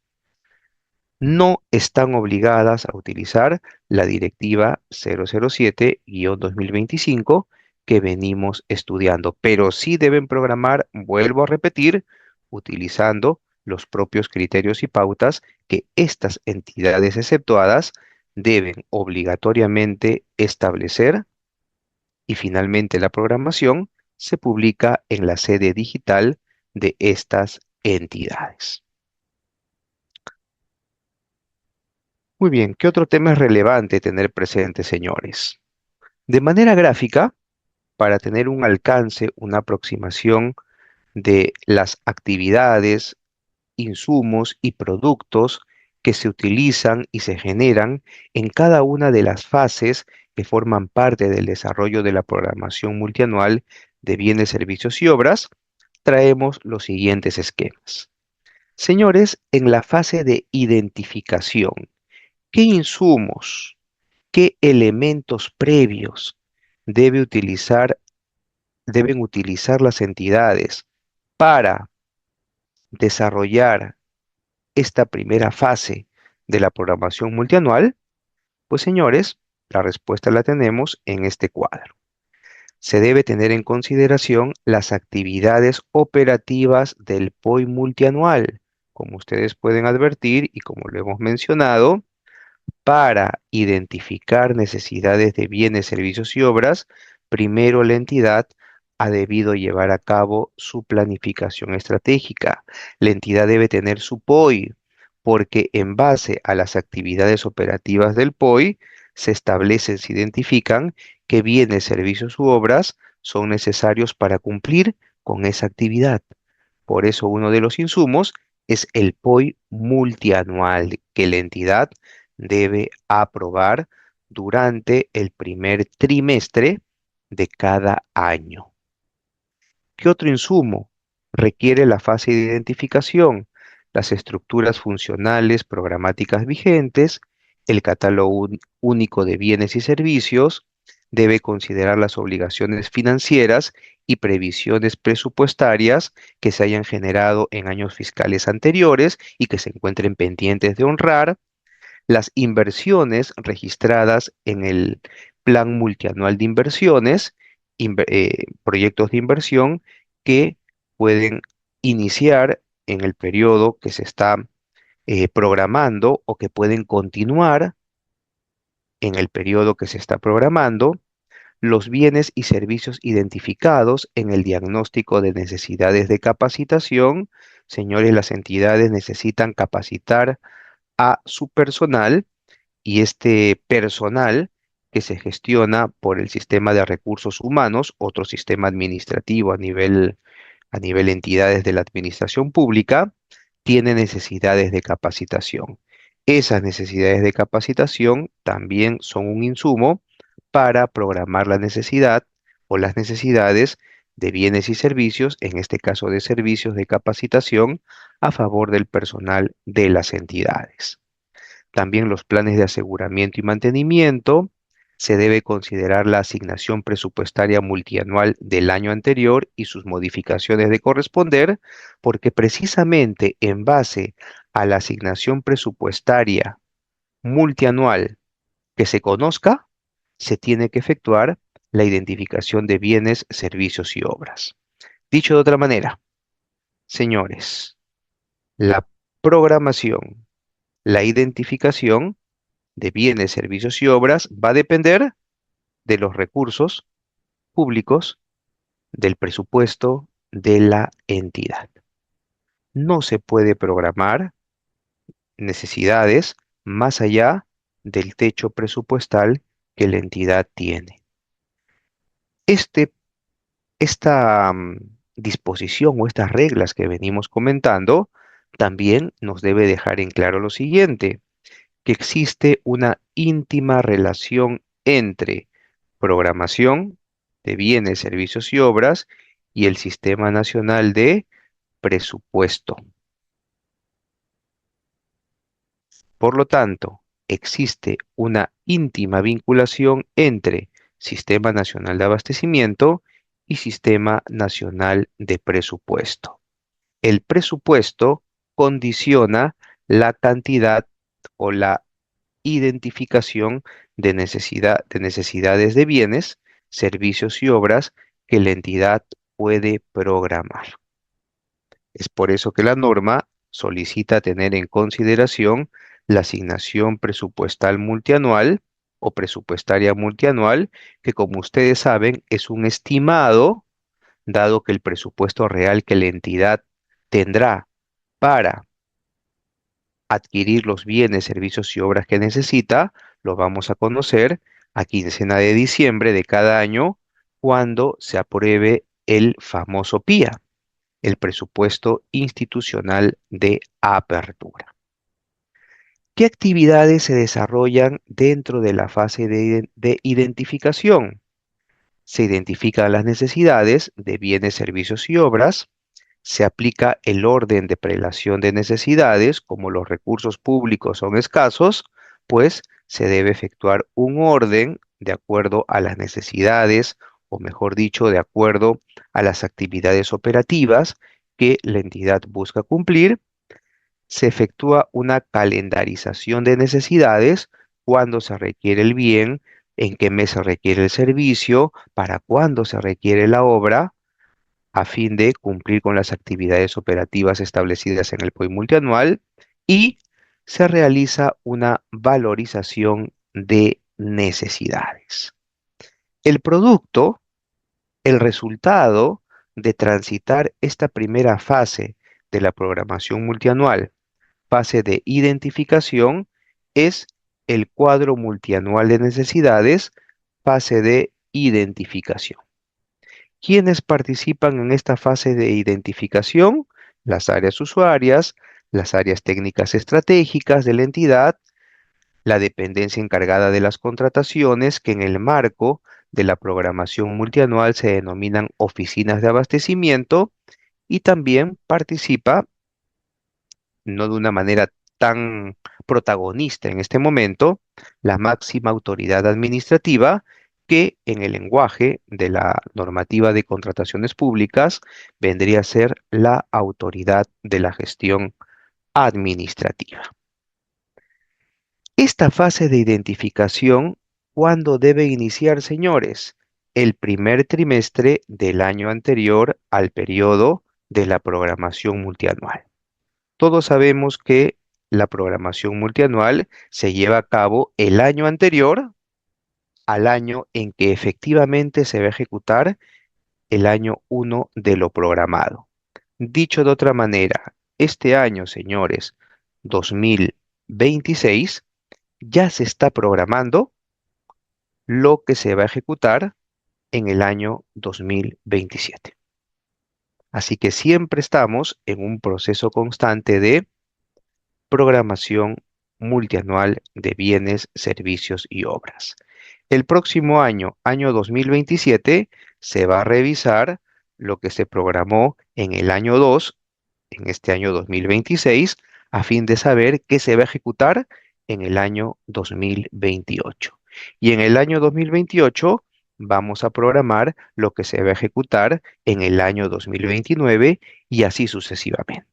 No están obligadas a utilizar la Directiva 007-2025 que venimos estudiando, pero sí deben programar, vuelvo a repetir, utilizando los propios criterios y pautas que estas entidades exceptuadas deben obligatoriamente establecer, y finalmente la programación se publica en la sede digital de estas entidades. Muy bien, ¿qué otro tema es relevante tener presente, señores? De manera gráfica, para tener un alcance, una aproximación de las actividades, insumos y productos que se utilizan y se generan en cada una de las fases que forman parte del desarrollo de la programación multianual de bienes, servicios y obras, traemos los siguientes esquemas. Señores, en la fase de identificación, ¿Qué insumos, qué elementos previos debe utilizar, deben utilizar las entidades para desarrollar esta primera fase de la programación multianual? Pues señores, la respuesta la tenemos en este cuadro. Se debe tener en consideración las actividades operativas del POI multianual. Como ustedes pueden advertir y como lo hemos mencionado, para identificar necesidades de bienes, servicios y obras, primero la entidad ha debido llevar a cabo su planificación estratégica. La entidad debe tener su POI, porque en base a las actividades operativas del POI se establecen, se identifican qué bienes, servicios u obras son necesarios para cumplir con esa actividad. Por eso uno de los insumos es el POI multianual que la entidad debe aprobar durante el primer trimestre de cada año. ¿Qué otro insumo requiere la fase de identificación? Las estructuras funcionales programáticas vigentes, el catálogo único de bienes y servicios, debe considerar las obligaciones financieras y previsiones presupuestarias que se hayan generado en años fiscales anteriores y que se encuentren pendientes de honrar, las inversiones registradas en el Plan Multianual de Inversiones, proyectos de inversión que pueden iniciar en el periodo que se está programando o que pueden continuar en el periodo que se está programando, los bienes y servicios identificados en el diagnóstico de necesidades de capacitación. Señores, las entidades necesitan capacitar a su personal y este personal que se gestiona por el sistema de recursos humanos, otro sistema administrativo a nivel entidades de la administración pública, tiene necesidades de capacitación. Esas necesidades de capacitación también son un insumo para programar la necesidad o las necesidades de bienes y servicios, en este caso de servicios de capacitación a favor del personal de las entidades. También los planes de aseguramiento y mantenimiento. Se debe considerar la asignación presupuestaria multianual del año anterior y sus modificaciones de corresponder, porque precisamente en base a la asignación presupuestaria multianual que se conozca, se tiene que efectuar la identificación de bienes, servicios y obras. Dicho de otra manera, señores, la programación, la identificación de bienes, servicios y obras va a depender de los recursos públicos, del presupuesto de la entidad. No se puede programar necesidades más allá del techo presupuestal que la entidad tiene. Este, esta disposición o estas reglas que venimos comentando también nos debe dejar en claro lo siguiente: que existe una íntima relación entre programación de bienes, servicios y obras y el Sistema Nacional de Presupuesto. Por lo tanto, existe una íntima vinculación entre Sistema Nacional de Abastecimiento y Sistema Nacional de Presupuesto. El presupuesto condiciona la cantidad o la identificación de necesidades de bienes, servicios y obras que la entidad puede programar. Es por eso que la norma solicita tener en consideración la asignación presupuestal multianual o presupuestaria multianual, que como ustedes saben es un estimado, dado que el presupuesto real que la entidad tendrá para adquirir los bienes, servicios y obras que necesita, lo vamos a conocer a quincena de diciembre de cada año, cuando se apruebe el famoso PIA, el presupuesto institucional de apertura. ¿Qué actividades se desarrollan dentro de la fase de identificación? Se identifican las necesidades de bienes, servicios y obras. Se aplica el orden de prelación de necesidades, como los recursos públicos son escasos, pues se debe efectuar un orden de acuerdo a las necesidades, o mejor dicho, de acuerdo a las actividades operativas que la entidad busca cumplir. Se efectúa una calendarización de necesidades, cuándo se requiere el bien, en qué mes se requiere el servicio, para cuándo se requiere la obra, a fin de cumplir con las actividades operativas establecidas en el POI multianual, y se realiza una valorización de necesidades. El producto, el resultado de transitar esta primera fase de la programación multianual, fase de identificación, es el cuadro multianual de necesidades, fase de identificación. ¿Quiénes participan en esta fase de identificación? Las áreas usuarias, las áreas técnicas estratégicas de la entidad, la dependencia encargada de las contrataciones, que en el marco de la programación multianual se denominan oficinas de abastecimiento, y también participa, no de una manera tan protagonista en este momento, la máxima autoridad administrativa, que en el lenguaje de la normativa de contrataciones públicas vendría a ser la autoridad de la gestión administrativa. Esta fase de identificación, ¿cuándo debe iniciar, señores? El primer trimestre del año anterior al periodo de la programación multianual. Todos sabemos que la programación multianual se lleva a cabo el año anterior al año en que efectivamente se va a ejecutar el año uno de lo programado. Dicho de otra manera, este año, señores, 2026, ya se está programando lo que se va a ejecutar en el año 2027. Así que siempre estamos en un proceso constante de programación multianual de bienes, servicios y obras. El próximo año, año 2027, se va a revisar lo que se programó en el año 2, en este año 2026, a fin de saber qué se va a ejecutar en el año 2028. Y en el año 2028 vamos a programar lo que se va a ejecutar en el año 2029, y así sucesivamente.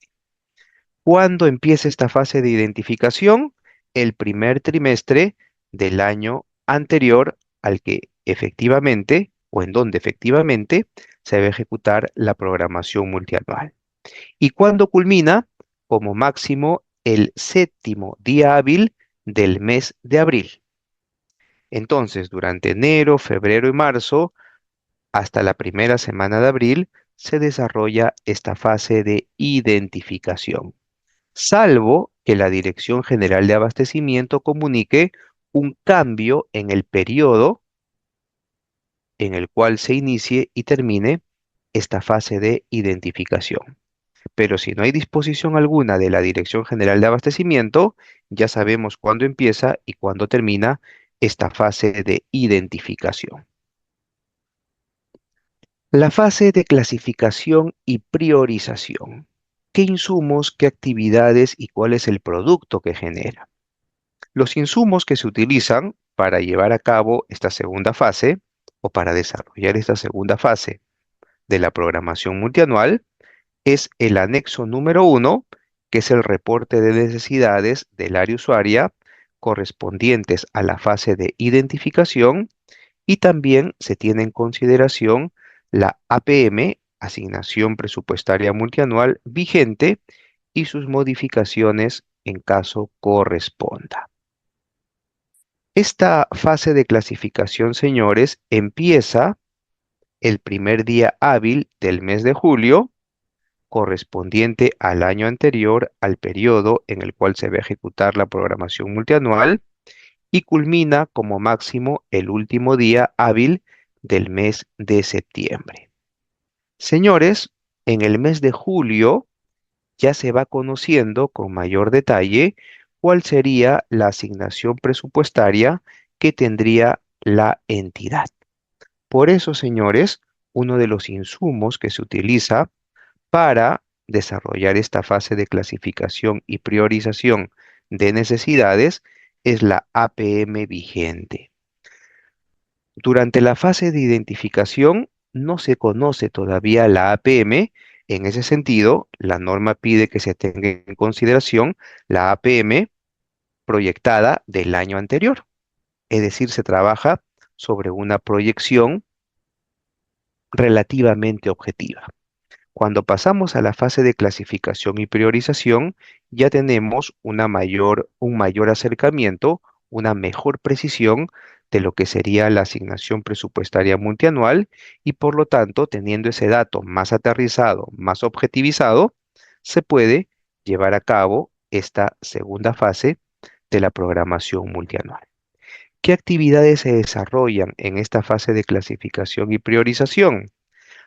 ¿Cuándo empieza esta fase de identificación? El primer trimestre del año anterior al que efectivamente, o en donde efectivamente, se va a ejecutar la programación multianual. ¿Y cuándo culmina? Como máximo el séptimo día hábil del mes de abril. Entonces, durante enero, febrero y marzo, hasta la primera semana de abril, se desarrolla esta fase de identificación, salvo que la Dirección General de Abastecimiento comunique un cambio en el periodo en el cual se inicie y termine esta fase de identificación. Pero si no hay disposición alguna de la Dirección General de Abastecimiento, ya sabemos cuándo empieza y cuándo termina esta fase de identificación. La fase de clasificación y priorización. ¿Qué insumos, qué actividades y cuál es el producto que genera? Los insumos que se utilizan para llevar a cabo esta segunda fase, o para desarrollar esta segunda fase de la programación multianual, es el anexo número 1, que es el reporte de necesidades del área usuaria correspondientes a la fase de identificación, y también se tiene en consideración la APM, asignación presupuestaria multianual vigente, y sus modificaciones en caso corresponda. Esta fase de clasificación, señores, empieza el primer día hábil del mes de julio, correspondiente al año anterior al periodo en el cual se va a ejecutar la programación multianual, y culmina como máximo el último día hábil del mes de septiembre. Señores, en el mes de julio ya se va conociendo con mayor detalle cuál sería la asignación presupuestaria que tendría la entidad. Por eso, señores, uno de los insumos que se utiliza para desarrollar esta fase de clasificación y priorización de necesidades es la APM vigente. Durante la fase de identificación no se conoce todavía la APM. En ese sentido, la norma pide que se tenga en consideración la APM proyectada del año anterior. Es decir, se trabaja sobre una proyección relativamente objetiva. Cuando pasamos a la fase de clasificación y priorización, ya tenemos un mayor acercamiento, una mejor precisión de lo que sería la asignación presupuestaria multianual y por lo tanto, teniendo ese dato más aterrizado, más objetivizado, se puede llevar a cabo esta segunda fase de la programación multianual. ¿Qué actividades se desarrollan en esta fase de clasificación y priorización?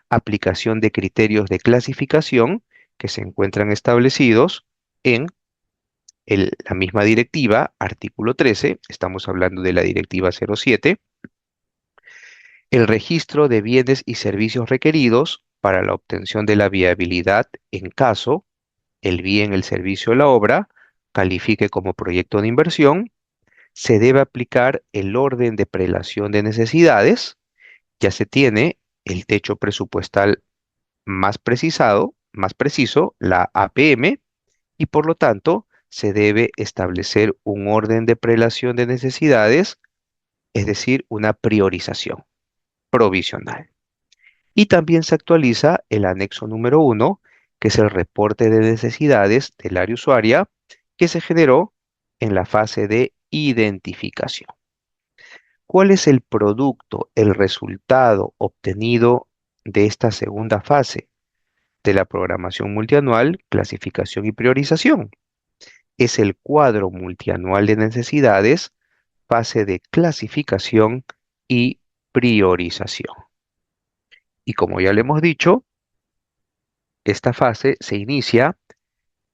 Aplicación de criterios de clasificación que se encuentran establecidos en la misma directiva, artículo 13, estamos hablando de la directiva 07, el registro de bienes y servicios requeridos para la obtención de la viabilidad en caso el bien, el servicio o la obra califique como proyecto de inversión, se debe aplicar el orden de prelación de necesidades, ya se tiene el techo presupuestal más precisado, más preciso, la APM, y por lo tanto se debe establecer un orden de prelación de necesidades, es decir, una priorización provisional. Y también se actualiza el anexo número 1, que es el reporte de necesidades del área usuaria que se generó en la fase de identificación. ¿Cuál es el producto, el resultado obtenido de esta segunda fase de la programación multianual, clasificación y priorización? Es el cuadro multianual de necesidades, fase de clasificación y priorización. Y como ya le hemos dicho, esta fase se inicia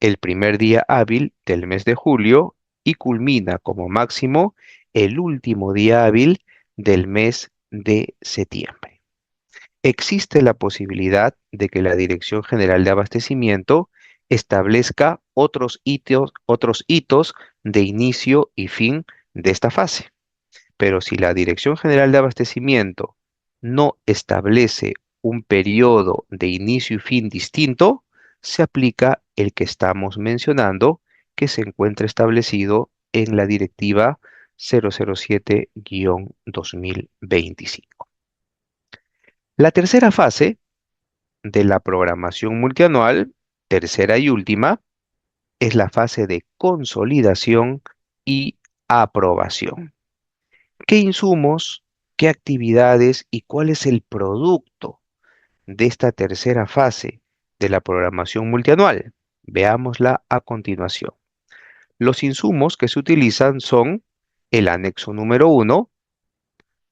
el primer día hábil del mes de julio y culmina como máximo el último día hábil del mes de septiembre. Existe la posibilidad de que la Dirección General de Abastecimiento establezca otros hitos de inicio y fin de esta fase. Pero si la Dirección General de Abastecimiento no establece un periodo de inicio y fin distinto, se aplica el que estamos mencionando, que se encuentra establecido en la Directiva 007-2025. La tercera fase de la programación multianual, tercera y última, es la fase de consolidación y aprobación. ¿Qué insumos, qué actividades y cuál es el producto de esta tercera fase de la programación multianual? Veámosla a continuación. Los insumos que se utilizan son el anexo número 1,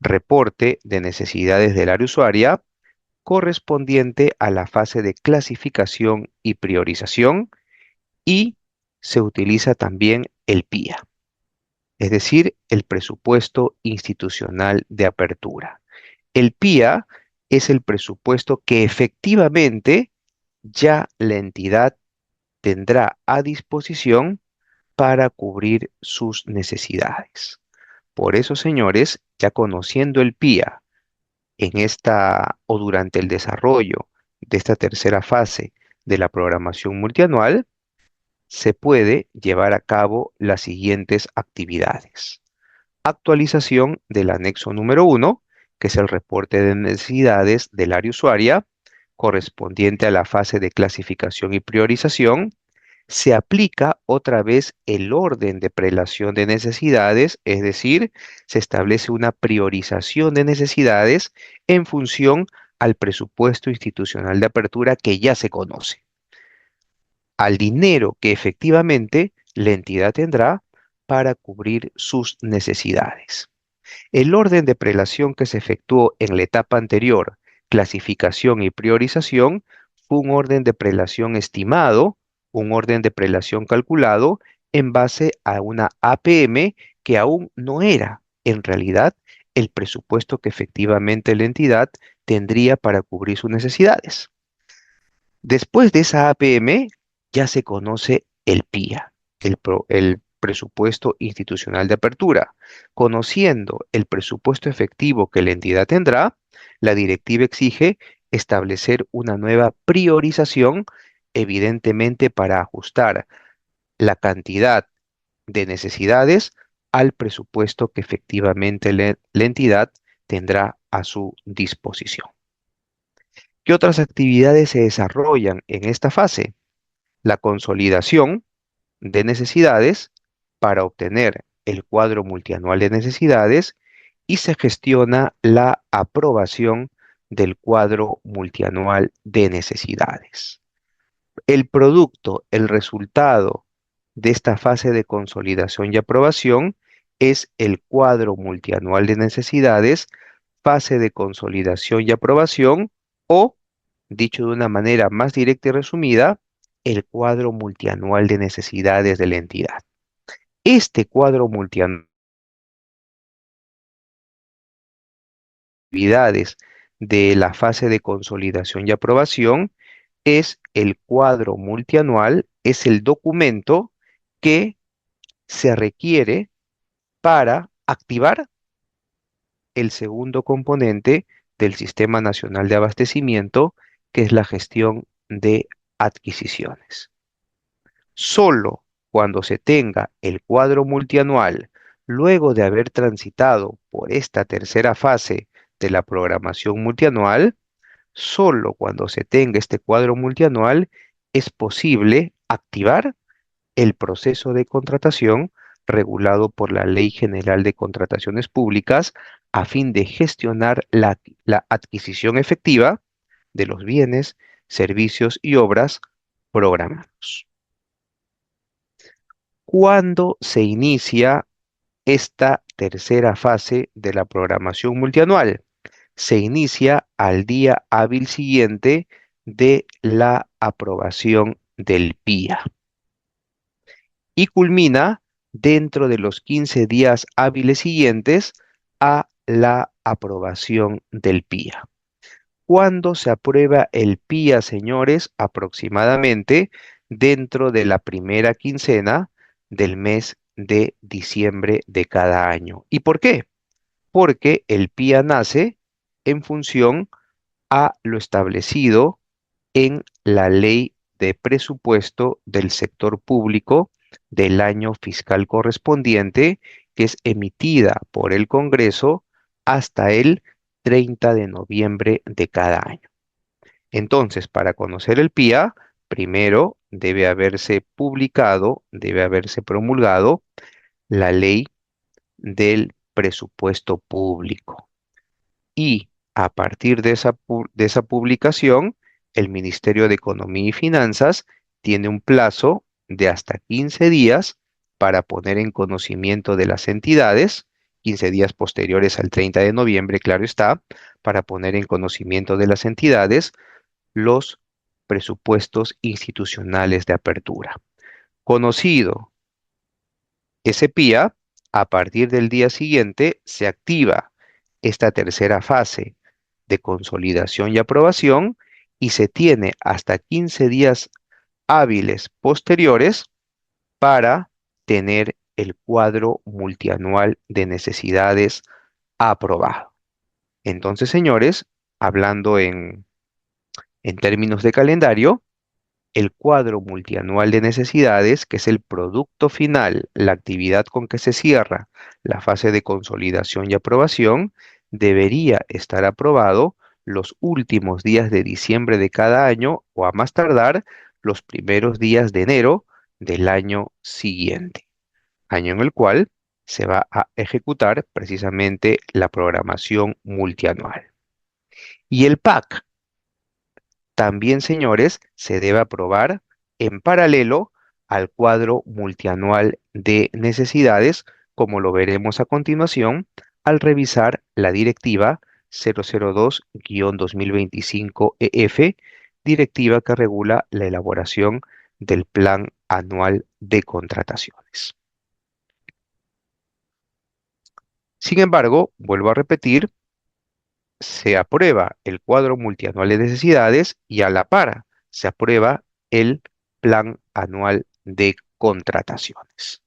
reporte de necesidades del área usuaria, correspondiente a la fase de clasificación y priorización, y se utiliza también el PIA, es decir, el presupuesto institucional de apertura. El PIA es el presupuesto que efectivamente ya la entidad tendrá a disposición para cubrir sus necesidades. Por eso, señores, ya conociendo el PIA en esta o durante el desarrollo de esta tercera fase de la programación multianual, se puede llevar a cabo las siguientes actividades. Actualización del anexo número 1, que es el reporte de necesidades del área usuaria, correspondiente a la fase de clasificación y priorización. Se aplica otra vez el orden de prelación de necesidades, es decir, se establece una priorización de necesidades en función al presupuesto institucional de apertura que ya se conoce, al dinero que efectivamente la entidad tendrá para cubrir sus necesidades. El orden de prelación que se efectuó en la etapa anterior, clasificación y priorización, fue un orden de prelación estimado, un orden de prelación calculado en base a una APM que aún no era, en realidad, el presupuesto que efectivamente la entidad tendría para cubrir sus necesidades. Después de esa APM, ya se conoce el PIA, presupuesto institucional de apertura. Conociendo el presupuesto efectivo que la entidad tendrá, la directiva exige establecer una nueva priorización, evidentemente para ajustar la cantidad de necesidades al presupuesto que efectivamente la entidad tendrá a su disposición. ¿Qué otras actividades se desarrollan en esta fase? La consolidación de necesidades para obtener el cuadro multianual de necesidades y se gestiona la aprobación del cuadro multianual de necesidades. El producto, el resultado de esta fase de consolidación y aprobación es el cuadro multianual de necesidades, fase de consolidación y aprobación o, dicho de una manera más directa y resumida, el cuadro multianual de necesidades de la entidad. Este cuadro multianual de necesidades de la fase de consolidación y aprobación es el cuadro multianual, es el documento que se requiere para activar el segundo componente del Sistema Nacional de Abastecimiento, que es la gestión de adquisiciones. Solo cuando se tenga el cuadro multianual, luego de haber transitado por esta tercera fase de la programación multianual, solo cuando se tenga este cuadro multianual es posible activar el proceso de contratación regulado por la Ley General de Contrataciones Públicas a fin de gestionar la adquisición efectiva de los bienes, servicios y obras programados. ¿Cuándo se inicia esta tercera fase de la programación multianual? Se inicia al día hábil siguiente de la aprobación del PIA y culmina dentro de los 15 días hábiles siguientes a la aprobación del PIA. ¿Cuándo se aprueba el PIA, señores? Aproximadamente dentro de la primera quincena del mes de diciembre de cada año. ¿Y por qué? Porque el PIA nace en función a lo establecido en la ley de presupuesto del sector público del año fiscal correspondiente, que es emitida por el Congreso hasta el 30 de noviembre de cada año. Entonces, para conocer el PIA, primero debe haberse publicado, debe haberse promulgado la ley del presupuesto público. Y a partir de esa publicación, el Ministerio de Economía y Finanzas tiene un plazo de hasta 15 días para poner en conocimiento de las entidades, 15 días posteriores al 30 de noviembre, claro está, para poner en conocimiento de las entidades los presupuestos institucionales de apertura. Conocido ese PIA, a partir del día siguiente se activa esta tercera fase de consolidación y aprobación y se tiene hasta 15 días hábiles posteriores para tener el cuadro multianual de necesidades aprobado. Entonces, señores, hablando en términos de calendario, el cuadro multianual de necesidades, que es el producto final, la actividad con que se cierra la fase de consolidación y aprobación, debería estar aprobado los últimos días de diciembre de cada año o a más tardar los primeros días de enero del año siguiente, año en el cual se va a ejecutar precisamente la programación multianual. Y el PAC, también, señores, se debe aprobar en paralelo al cuadro multianual de necesidades, como lo veremos a continuación al revisar la Directiva 002-2025-EF, directiva que regula la elaboración del Plan Anual de Contrataciones. Sin embargo, vuelvo a repetir, se aprueba el cuadro multianual de necesidades y a la par se aprueba el plan anual de contrataciones.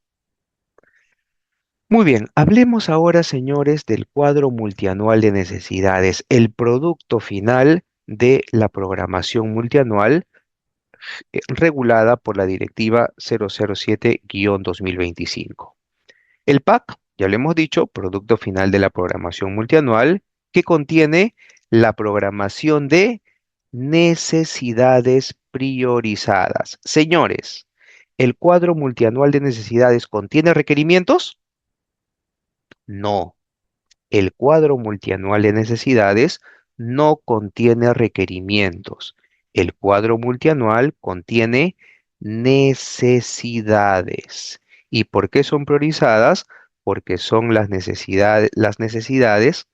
Muy bien, hablemos ahora, señores, del cuadro multianual de necesidades, el producto final de la programación multianual regulada por la Directiva 007-2025. El PAC, ya lo hemos dicho, producto final de la programación multianual, que contiene la programación de necesidades priorizadas. Señores, ¿el cuadro multianual de necesidades contiene requerimientos? No. El cuadro multianual de necesidades no contiene requerimientos. El cuadro multianual contiene necesidades. ¿Y por qué son priorizadas? Porque son las necesidades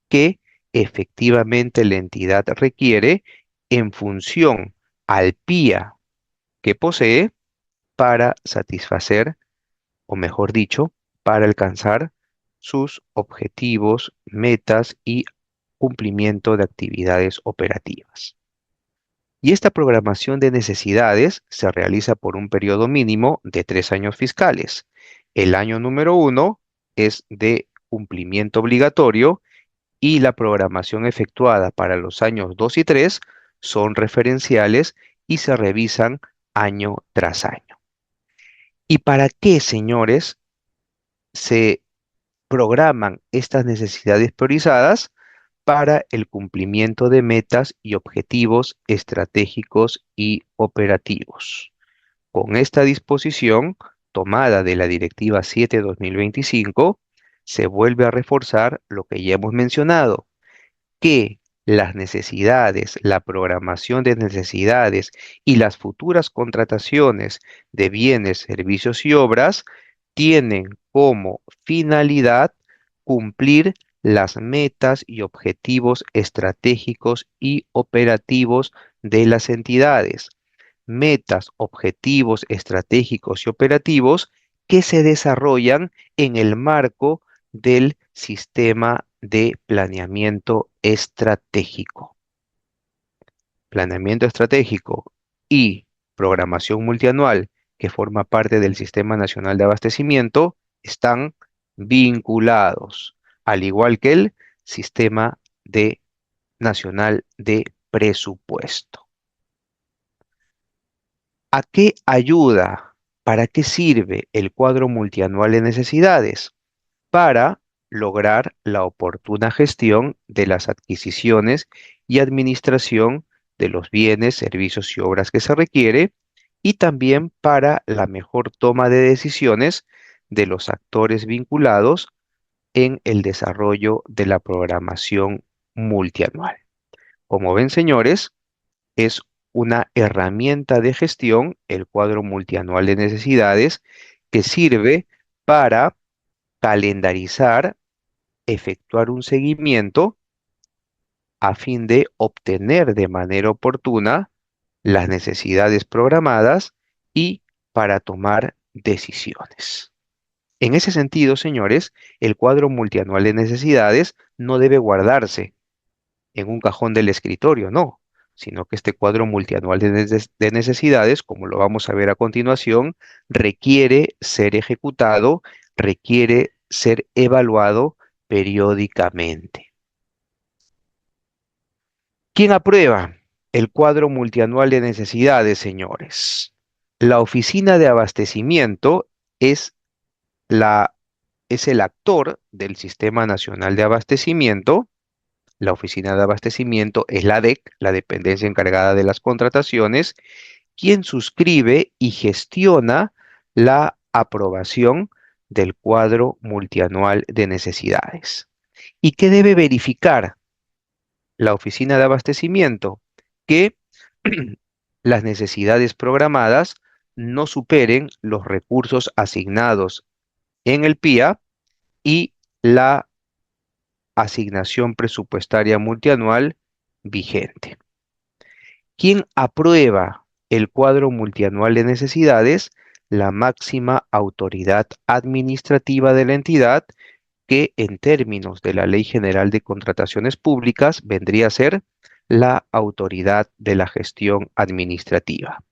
que efectivamente la entidad requiere en función al PIA que posee para satisfacer, o mejor dicho, para alcanzar sus objetivos, metas y cumplimiento de actividades operativas. Y esta programación de necesidades se realiza por un periodo mínimo de 3 años fiscales. El año número 1 es de cumplimiento obligatorio y la programación efectuada para los años 2 y 3 son referenciales y se revisan año tras año. ¿Y para qué, señores, se programan estas necesidades priorizadas? Para el cumplimiento de metas y objetivos estratégicos y operativos. Con esta disposición, tomada de la Directiva 7-2025, se vuelve a reforzar lo que ya hemos mencionado, que las necesidades, la programación de necesidades y las futuras contrataciones de bienes, servicios y obras tienen como finalidad cumplir las metas y objetivos estratégicos y operativos de las entidades. Metas, objetivos estratégicos y operativos que se desarrollan en el marco del sistema de planeamiento estratégico. Planeamiento estratégico y programación multianual, que forma parte del Sistema Nacional de Abastecimiento, están vinculados, al igual que el Sistema Nacional de Presupuesto. ¿A qué ayuda? ¿Para qué sirve el cuadro multianual de necesidades? Para lograr la oportuna gestión de las adquisiciones y administración de los bienes, servicios y obras que se requiere, y también para la mejor toma de decisiones de los actores vinculados en el desarrollo de la programación multianual. Como ven, señores, es una herramienta de gestión, el cuadro multianual de necesidades, que sirve para calendarizar, efectuar un seguimiento a fin de obtener de manera oportuna las necesidades programadas y para tomar decisiones. En ese sentido, señores, el cuadro multianual de necesidades no debe guardarse en un cajón del escritorio, no, sino que este cuadro multianual de necesidades, como lo vamos a ver a continuación, requiere ser ejecutado, requiere ser evaluado periódicamente. ¿Quién aprueba el cuadro multianual de necesidades, señores? La Oficina de Abastecimiento es la, es el actor del Sistema Nacional de Abastecimiento. La Oficina de Abastecimiento es la DEC, la dependencia encargada de las contrataciones, quien suscribe y gestiona la aprobación del cuadro multianual de necesidades. ¿Y qué debe verificar la Oficina de Abastecimiento? Que las necesidades programadas no superen los recursos asignados en el PIA y la asignación presupuestaria multianual vigente. ¿Quién aprueba el cuadro multianual de necesidades? La máxima autoridad administrativa de la entidad, que en términos de la Ley General de Contrataciones Públicas vendría a ser la autoridad de la gestión administrativa.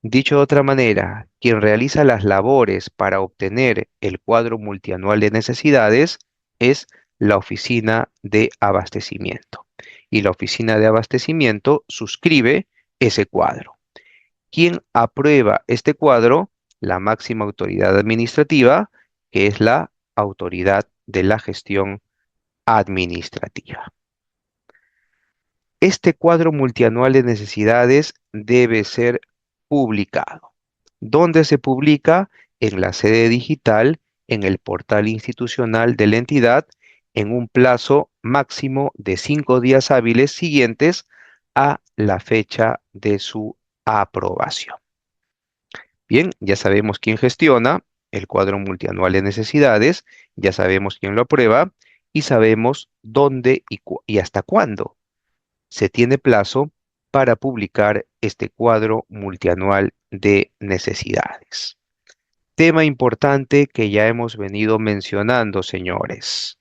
Dicho de otra manera, quien realiza las labores para obtener el cuadro multianual de necesidades es la oficina de abastecimiento. Y la oficina de abastecimiento suscribe ese cuadro. ¿Quién aprueba este cuadro? La máxima autoridad administrativa, que es la autoridad de la gestión administrativa. Este cuadro multianual de necesidades debe ser publicado. ¿Dónde se publica? En la sede digital, en el portal institucional de la entidad, en un plazo máximo de 5 días hábiles siguientes a la fecha de su aprobación. Bien, ya sabemos quién gestiona el cuadro multianual de necesidades, ya sabemos quién lo aprueba y sabemos dónde y hasta cuándo se tiene plazo para publicar este cuadro multianual de necesidades. Tema importante que ya hemos venido mencionando, señores.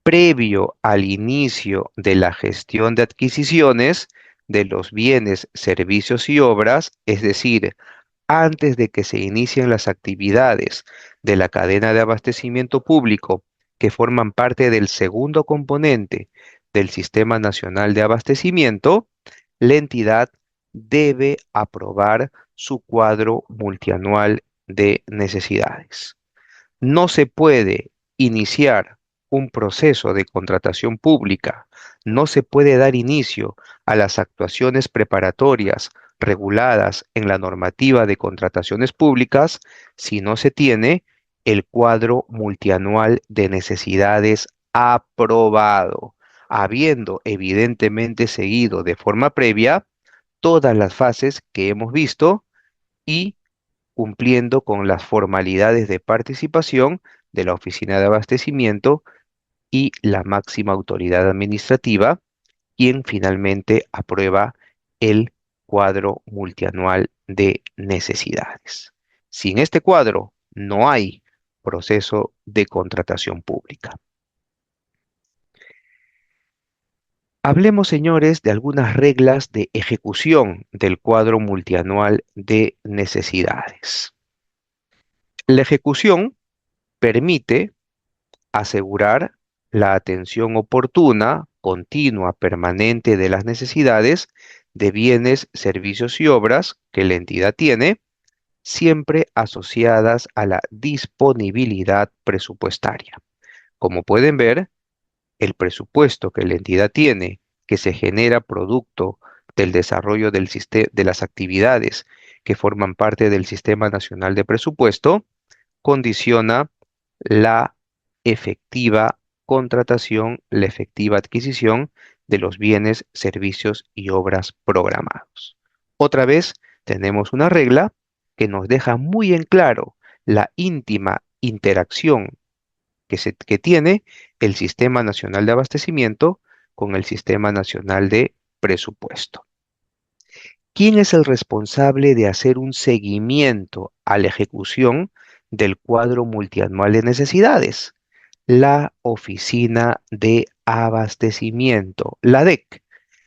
Previo al inicio de la gestión de adquisiciones de los bienes, servicios y obras, es decir, antes de que se inicien las actividades de la cadena de abastecimiento público que forman parte del segundo componente del Sistema Nacional de Abastecimiento, la entidad debe aprobar su cuadro multianual de necesidades. No se puede iniciar un proceso de contratación pública, no se puede dar inicio a las actuaciones preparatorias reguladas en la normativa de contrataciones públicas si no se tiene el cuadro multianual de necesidades aprobado, habiendo evidentemente seguido de forma previa todas las fases que hemos visto y cumpliendo con las formalidades de participación de la Oficina de Abastecimiento y la máxima autoridad administrativa, quien finalmente aprueba el cuadro multianual de necesidades. Sin este cuadro no hay proceso de contratación pública. Hablemos, señores, de algunas reglas de ejecución del cuadro multianual de necesidades. La ejecución permite asegurar la atención oportuna, continua, permanente de las necesidades de bienes, servicios y obras que la entidad tiene, siempre asociadas a la disponibilidad presupuestaria. Como pueden ver, el presupuesto que la entidad tiene, que se genera producto del desarrollo de las actividades que forman parte del Sistema Nacional de Presupuesto, condiciona la efectiva contratación, la efectiva adquisición de los bienes, servicios y obras programados. Otra vez, tenemos una regla que nos deja muy en claro la íntima interacción que tiene el Sistema Nacional de Abastecimiento con el Sistema Nacional de Presupuesto. ¿Quién es el responsable de hacer un seguimiento a la ejecución del cuadro multianual de necesidades? La Oficina de Abastecimiento, la DEC,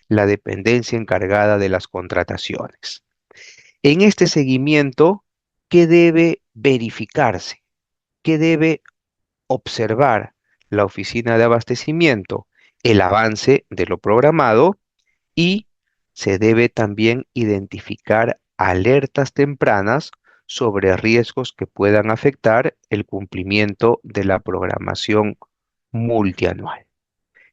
la dependencia encargada de las contrataciones. En este seguimiento, ¿qué debe verificarse? ¿Qué debe observar la Oficina de Abastecimiento? El avance de lo programado y se debe también identificar alertas tempranas sobre riesgos que puedan afectar el cumplimiento de la programación multianual.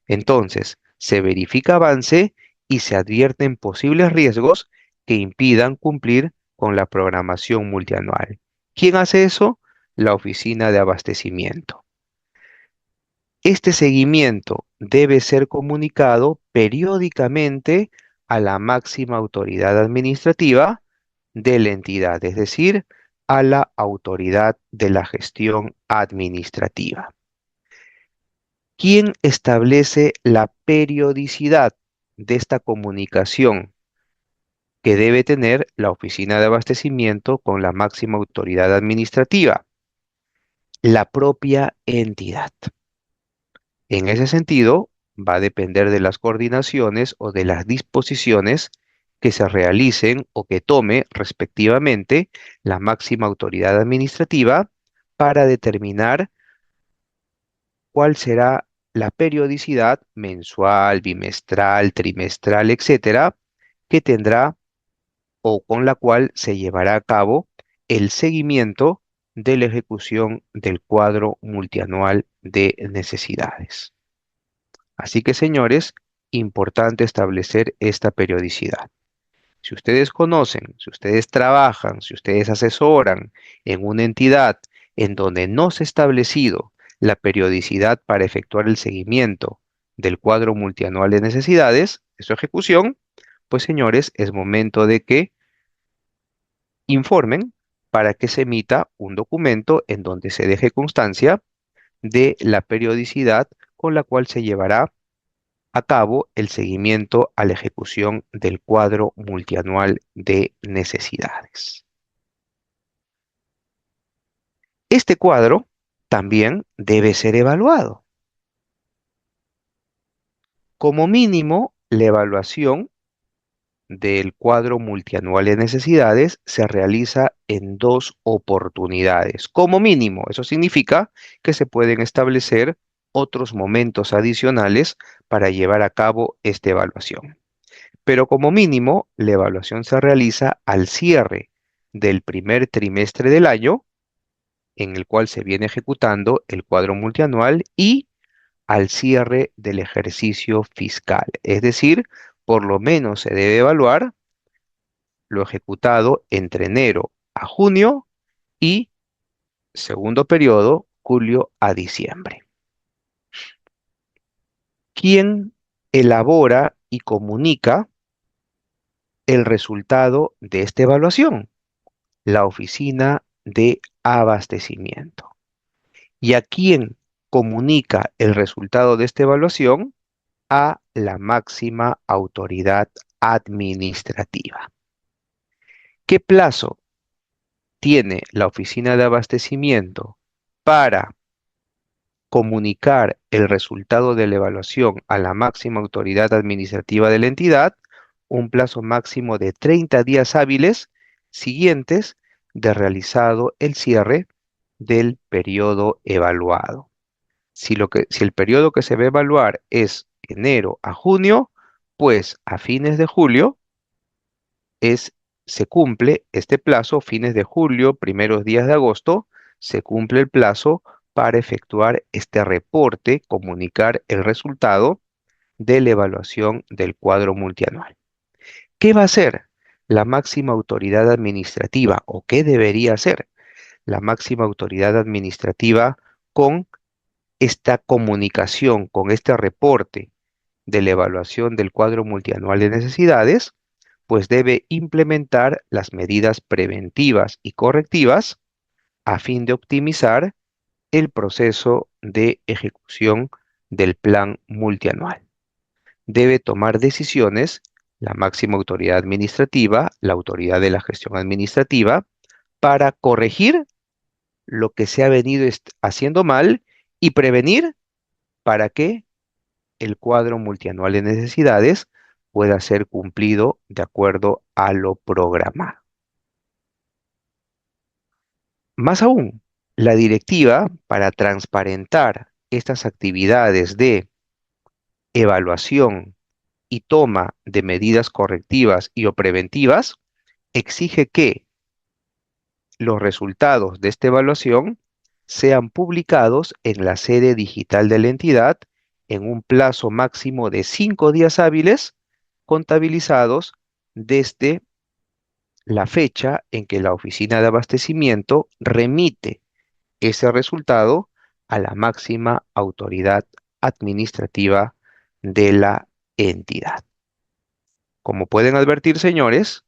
Entonces, se verifica avance y se advierten posibles riesgos que impidan cumplir con la programación multianual. ¿Quién hace eso? La Oficina de Abastecimiento. Este seguimiento debe ser comunicado periódicamente a la máxima autoridad administrativa de la entidad, es decir, a la autoridad de la gestión administrativa. ¿Quién establece la periodicidad de esta comunicación que debe tener la Oficina de Abastecimiento con la máxima autoridad administrativa? La propia entidad. En ese sentido, va a depender de las coordinaciones o de las disposiciones que se realicen o que tome respectivamente la máxima autoridad administrativa para determinar cuál será la periodicidad mensual, bimestral, trimestral, etcétera, que tendrá o con la cual se llevará a cabo el seguimiento de la ejecución del cuadro multianual de necesidades. Así que, señores, importante establecer esta periodicidad. Si ustedes conocen, si ustedes trabajan, si ustedes asesoran en una entidad en donde no se ha establecido la periodicidad para efectuar el seguimiento del cuadro multianual de necesidades, de su ejecución, pues señores, es momento de que informen para que se emita un documento en donde se deje constancia de la periodicidad con la cual se llevará a cabo el seguimiento a la ejecución del cuadro multianual de necesidades. Este cuadro también debe ser evaluado. Como mínimo, la evaluación del cuadro multianual de necesidades se realiza en dos oportunidades. Como mínimo, eso significa que se pueden establecer otros momentos adicionales para llevar a cabo esta evaluación. Pero como mínimo, la evaluación se realiza al cierre del primer trimestre del año, en el cual se viene ejecutando el cuadro multianual, y al cierre del ejercicio fiscal. Es decir, por lo menos se debe evaluar lo ejecutado entre enero a junio y segundo periodo, julio a diciembre. ¿Quién elabora y comunica el resultado de esta evaluación? La oficina de abastecimiento. ¿Y a quién comunica el resultado de esta evaluación? A la máxima autoridad administrativa. ¿Qué plazo tiene la oficina de abastecimiento para comunicar el resultado de la evaluación a la máxima autoridad administrativa de la entidad? Un plazo máximo de 30 días hábiles siguientes de realizado el cierre del periodo evaluado. Si el periodo que se va a evaluar es enero a junio, pues a fines de julio es, se cumple este plazo, fines de julio, primeros días de agosto, se cumple el plazo para efectuar este reporte, comunicar el resultado de la evaluación del cuadro multianual. ¿Qué va a hacer la máxima autoridad administrativa o qué debería hacer la máxima autoridad administrativa con esta comunicación, con este reporte de la evaluación del cuadro multianual de necesidades? Pues debe implementar las medidas preventivas y correctivas a fin de optimizar el proceso de ejecución del plan multianual. Debe tomar decisiones la máxima autoridad administrativa, la autoridad de la gestión administrativa, para corregir lo que se ha venido haciendo mal y prevenir para que el cuadro multianual de necesidades pueda ser cumplido de acuerdo a lo programado. Más aún, la directiva, para transparentar estas actividades de evaluación y toma de medidas correctivas y o preventivas, exige que los resultados de esta evaluación sean publicados en la sede digital de la entidad en un plazo máximo de 5 días hábiles, contabilizados desde la fecha en que la oficina de abastecimiento remite ese resultado a la máxima autoridad administrativa de la entidad. Como pueden advertir, señores,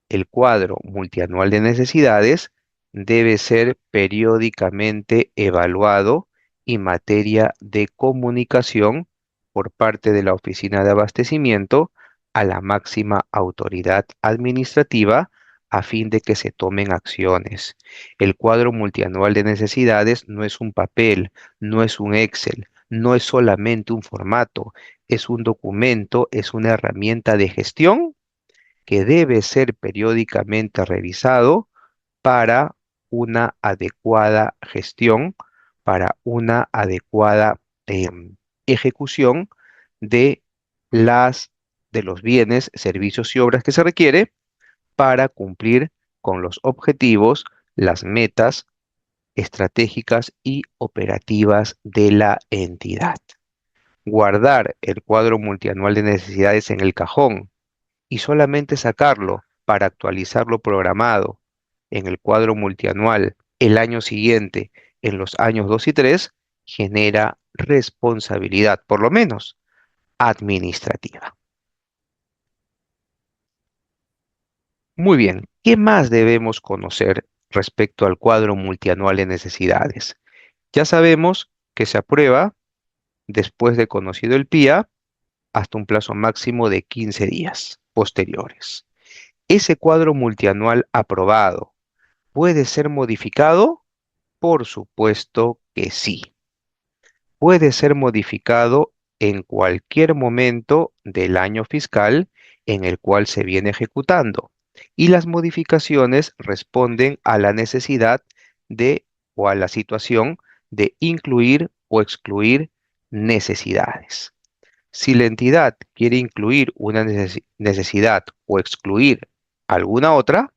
el cuadro multianual de necesidades debe ser periódicamente evaluado en materia de comunicación por parte de la Oficina de Abastecimiento a la máxima autoridad administrativa a fin de que se tomen acciones. El cuadro multianual de necesidades no es un papel, no es un Excel, no es solamente un formato, es un documento, es una herramienta de gestión que debe ser periódicamente revisado para una adecuada gestión, para una adecuada ejecución de las de los bienes, servicios y obras que se requiere para cumplir con los objetivos, las metas estratégicas y operativas de la entidad. Guardar el cuadro multianual de necesidades en el cajón y solamente sacarlo para actualizar lo programado en el cuadro multianual el año siguiente, en los años 2 y 3, genera responsabilidad, por lo menos administrativa. Muy bien, ¿qué más debemos conocer respecto al cuadro multianual de necesidades? Ya sabemos que se aprueba después de conocido el PIA hasta un plazo máximo de 15 días posteriores. Ese cuadro multianual aprobado puede ser modificado. Por supuesto que sí. Puede ser modificado en cualquier momento del año fiscal en el cual se viene ejecutando. Y las modificaciones responden a la necesidad de o a la situación de incluir o excluir necesidades. Si la entidad quiere incluir una necesidad o excluir alguna otra,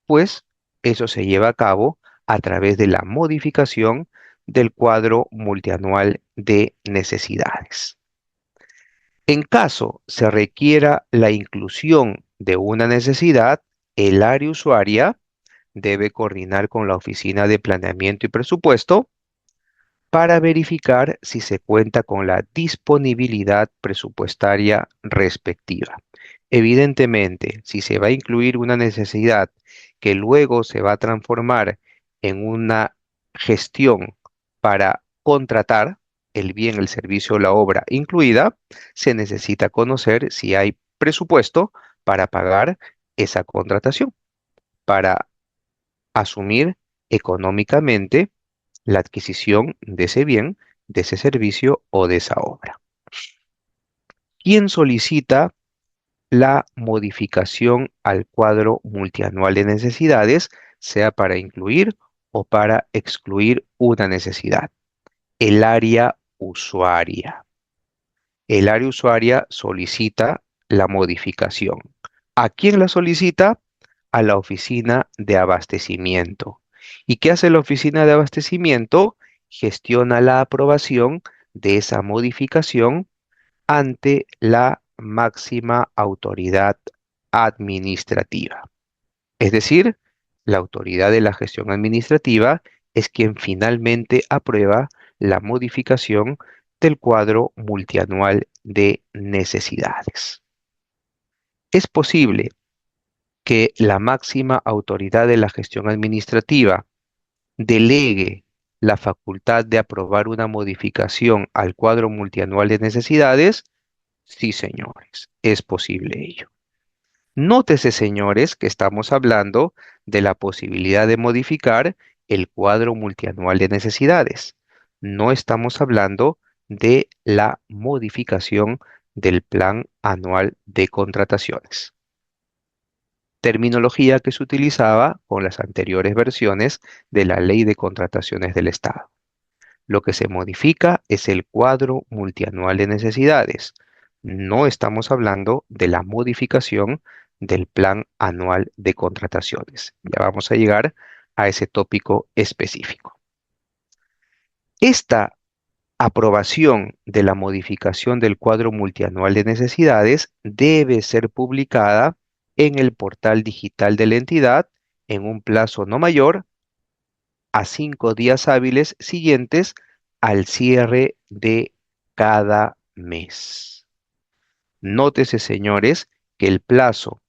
pues eso se lleva a cabo a través de la modificación del cuadro multianual de necesidades. En caso se requiera la inclusión de una necesidad, el área usuaria debe coordinar con la Oficina de Planeamiento y Presupuesto para verificar si se cuenta con la disponibilidad presupuestaria respectiva. Evidentemente, si se va a incluir una necesidad que luego se va a transformar en una gestión para contratar el bien, el servicio o la obra incluida, se necesita conocer si hay presupuesto para pagar esa contratación, para asumir económicamente la adquisición de ese bien, de ese servicio o de esa obra. ¿Quién solicita la modificación al cuadro multianual de necesidades, sea para incluir o para excluir una necesidad? El área usuaria. El área usuaria solicita la modificación. ¿A quién la solicita? A la oficina de abastecimiento. ¿Y qué hace la oficina de abastecimiento? Gestiona la aprobación de esa modificación ante la máxima autoridad administrativa. Es decir, la autoridad de la gestión administrativa es quien finalmente aprueba la modificación del cuadro multianual de necesidades. Es posible que la máxima autoridad de la gestión administrativa delegue la facultad de aprobar una modificación al cuadro multianual de necesidades. Sí, señores, es posible ello. Nótese, señores, que estamos hablando de la posibilidad de modificar el cuadro multianual de necesidades. No estamos hablando de la modificación del plan anual de contrataciones. Terminología que se utilizaba con las anteriores versiones de la Ley de Contrataciones del Estado. Lo que se modifica es el cuadro multianual de necesidades. No estamos hablando de la modificación del plan anual de contrataciones. Ya vamos a llegar a ese tópico específico. Esta aprobación de la modificación del cuadro multianual de necesidades debe ser publicada en el portal digital de la entidad en un plazo no mayor a 5 días hábiles siguientes al cierre de cada mes. Nótese, señores, que el plazo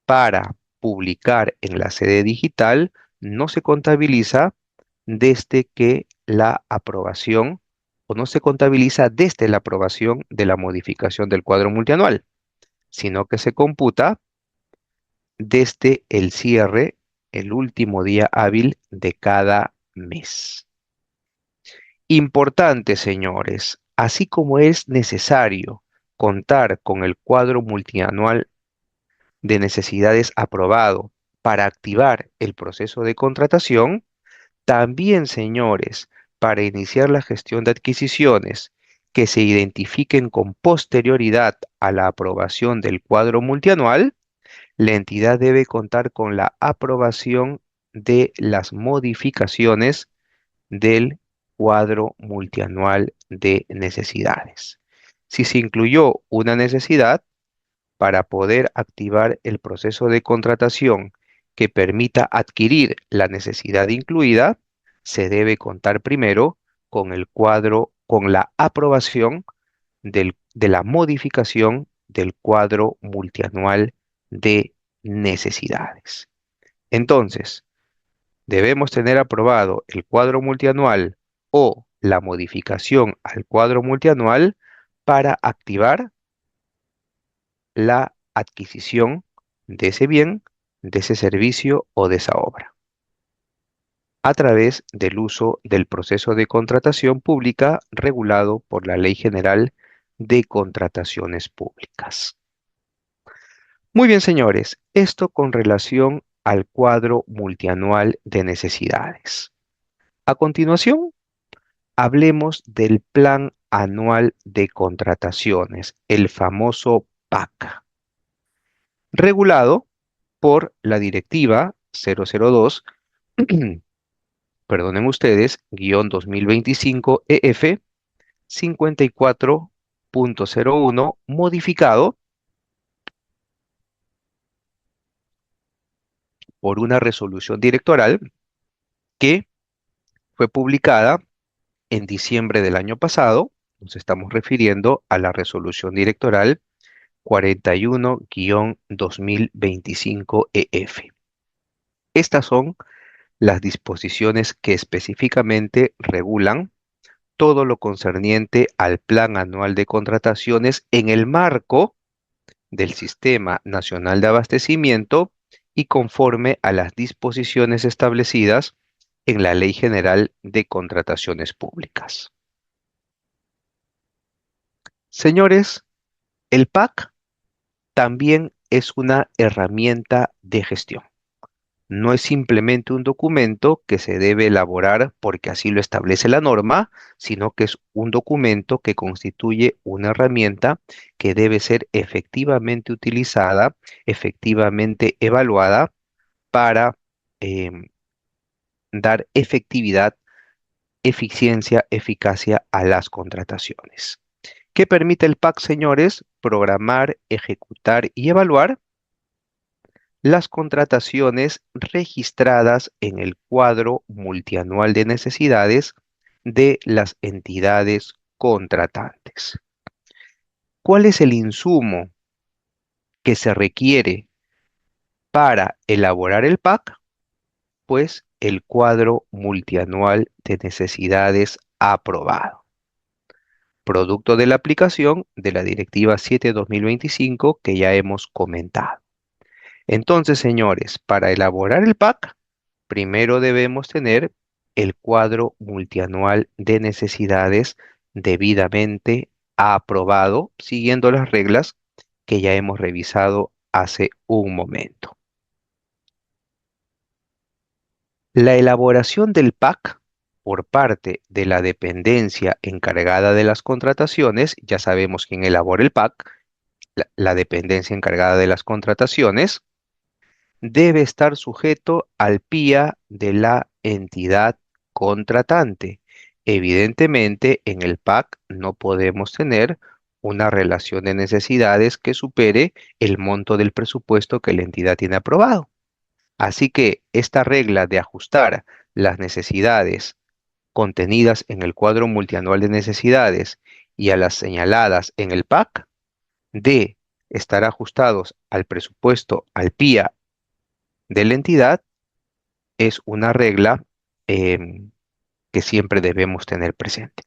para publicar en la sede digital no se contabiliza desde que la aprobación o no se contabiliza desde la aprobación de la modificación del cuadro multianual, sino que se computa desde el cierre, el último día hábil de cada mes. Importante, señores, así como es necesario contar con el cuadro multianual de necesidades aprobado para activar el proceso de contratación, también, señores, para iniciar la gestión de adquisiciones que se identifiquen con posterioridad a la aprobación del cuadro multianual, la entidad debe contar con la aprobación de las modificaciones del cuadro multianual de necesidades. Si se incluyó una necesidad, para poder activar el proceso de contratación que permita adquirir la necesidad incluida, se debe contar primero con el cuadro, con la aprobación de la modificación del cuadro multianual de necesidades. Entonces, debemos tener aprobado el cuadro multianual o la modificación al cuadro multianual para activar la adquisición de ese bien, de ese servicio o de esa obra, a través del uso del proceso de contratación pública regulado por la Ley General de Contrataciones Públicas. Muy bien, señores, esto con relación al cuadro multianual de necesidades. A continuación, hablemos del Plan Anual de Contrataciones, el famoso PAC, regulado por la Directiva 002, perdonen ustedes, guión 2025 EF 54.01, modificado por una resolución directoral que fue publicada en diciembre del año pasado. Nos estamos refiriendo a la resolución directoral 41-2025 EF. Estas son las disposiciones que específicamente regulan todo lo concerniente al Plan Anual de Contrataciones en el marco del Sistema Nacional de Abastecimiento y conforme a las disposiciones establecidas en la Ley General de Contrataciones Públicas. Señores, el PAC también es una herramienta de gestión. No es simplemente un documento que se debe elaborar porque así lo establece la norma, sino que es un documento que constituye una herramienta que debe ser efectivamente utilizada, efectivamente evaluada para em, dar efectividad, eficiencia, eficacia a las contrataciones. ¿Qué permite el PAC, señores? Programar, ejecutar y evaluar las contrataciones registradas en el cuadro multianual de necesidades de las entidades contratantes. ¿Cuál es el insumo que se requiere para elaborar el PAC? Pues el cuadro multianual de necesidades aprobado, producto de la aplicación de la Directiva 7/2025 que ya hemos comentado. Entonces, señores, para elaborar el PAC, primero debemos tener el cuadro multianual de necesidades debidamente aprobado, siguiendo las reglas que ya hemos revisado hace un momento. La elaboración del PAC por parte de la dependencia encargada de las contrataciones, ya sabemos quién elabora el PAC, la dependencia encargada de las contrataciones, debe estar sujeto al PIA de la entidad contratante. Evidentemente, en el PAC no podemos tener una relación de necesidades que supere el monto del presupuesto que la entidad tiene aprobado. Así que esta regla de ajustar las necesidades contenidas en el cuadro multianual de necesidades y a las señaladas en el PAC de estar ajustados al presupuesto, al PIA de la entidad, es una regla em, que siempre debemos tener presente.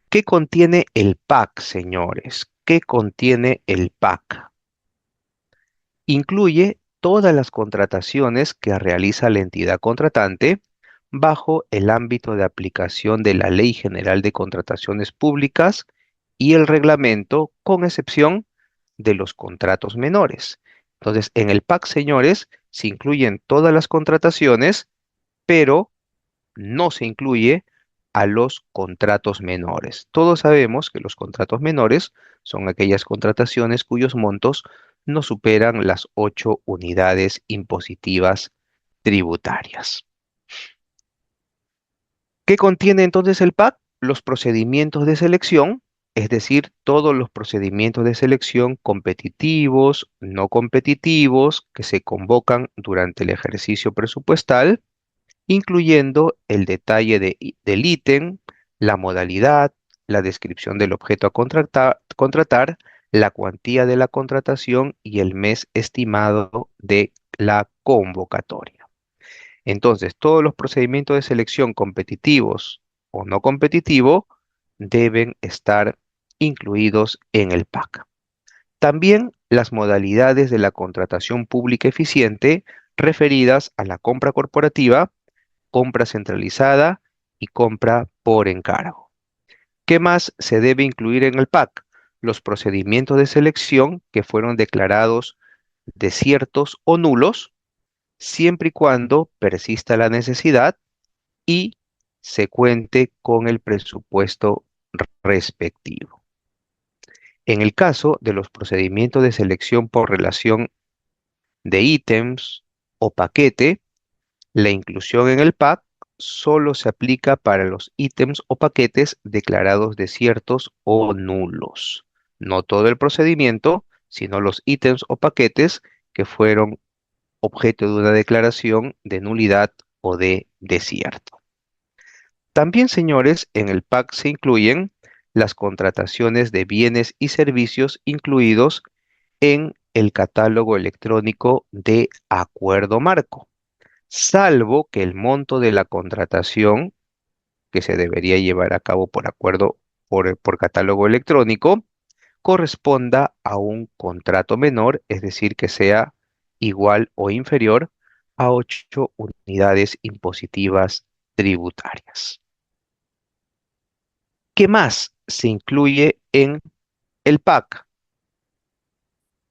¿Qué contiene el PAC, señores? ¿Qué contiene el PAC? Incluye todas las contrataciones que realiza la entidad contratante bajo el ámbito de aplicación de la Ley General de Contrataciones Públicas y el reglamento, con excepción de los contratos menores, Entonces, en el PAC, señores, se incluyen todas las contrataciones, pero no se incluye a los contratos menores. Todos sabemos que los contratos menores son aquellas contrataciones cuyos montos no superan las 8 unidades impositivas tributarias. ¿Qué contiene entonces el PAC? Los procedimientos de selección, es decir, todos los procedimientos de selección competitivos, no competitivos, que se convocan durante el ejercicio presupuestal, incluyendo el detalle del ítem, la modalidad, la descripción del objeto a contratar, la cuantía de la contratación y el mes estimado de la convocatoria. Entonces, todos los procedimientos de selección competitivos o no competitivo deben estar incluidos en el PAC. También las modalidades de la contratación pública eficiente referidas a la compra corporativa, compra centralizada y compra por encargo. ¿Qué más se debe incluir en el PAC? Los procedimientos de selección que fueron declarados desiertos o nulos, siempre y cuando persista la necesidad y se cuente con el presupuesto respectivo. En el caso de los procedimientos de selección por relación de ítems o paquete, la inclusión en el PAC solo se aplica para los ítems o paquetes declarados desiertos o nulos. No todo el procedimiento, sino los ítems o paquetes que fueron objeto de una declaración de nulidad o de desierto. También, señores, en el PAC se incluyen las contrataciones de bienes y servicios incluidos en el catálogo electrónico de acuerdo marco, salvo que el monto de la contratación que se debería llevar a cabo por acuerdo por catálogo electrónico corresponda a un contrato menor, es decir, que sea igual o inferior a 8 unidades impositivas tributarias. ¿Qué más se incluye en el PAC?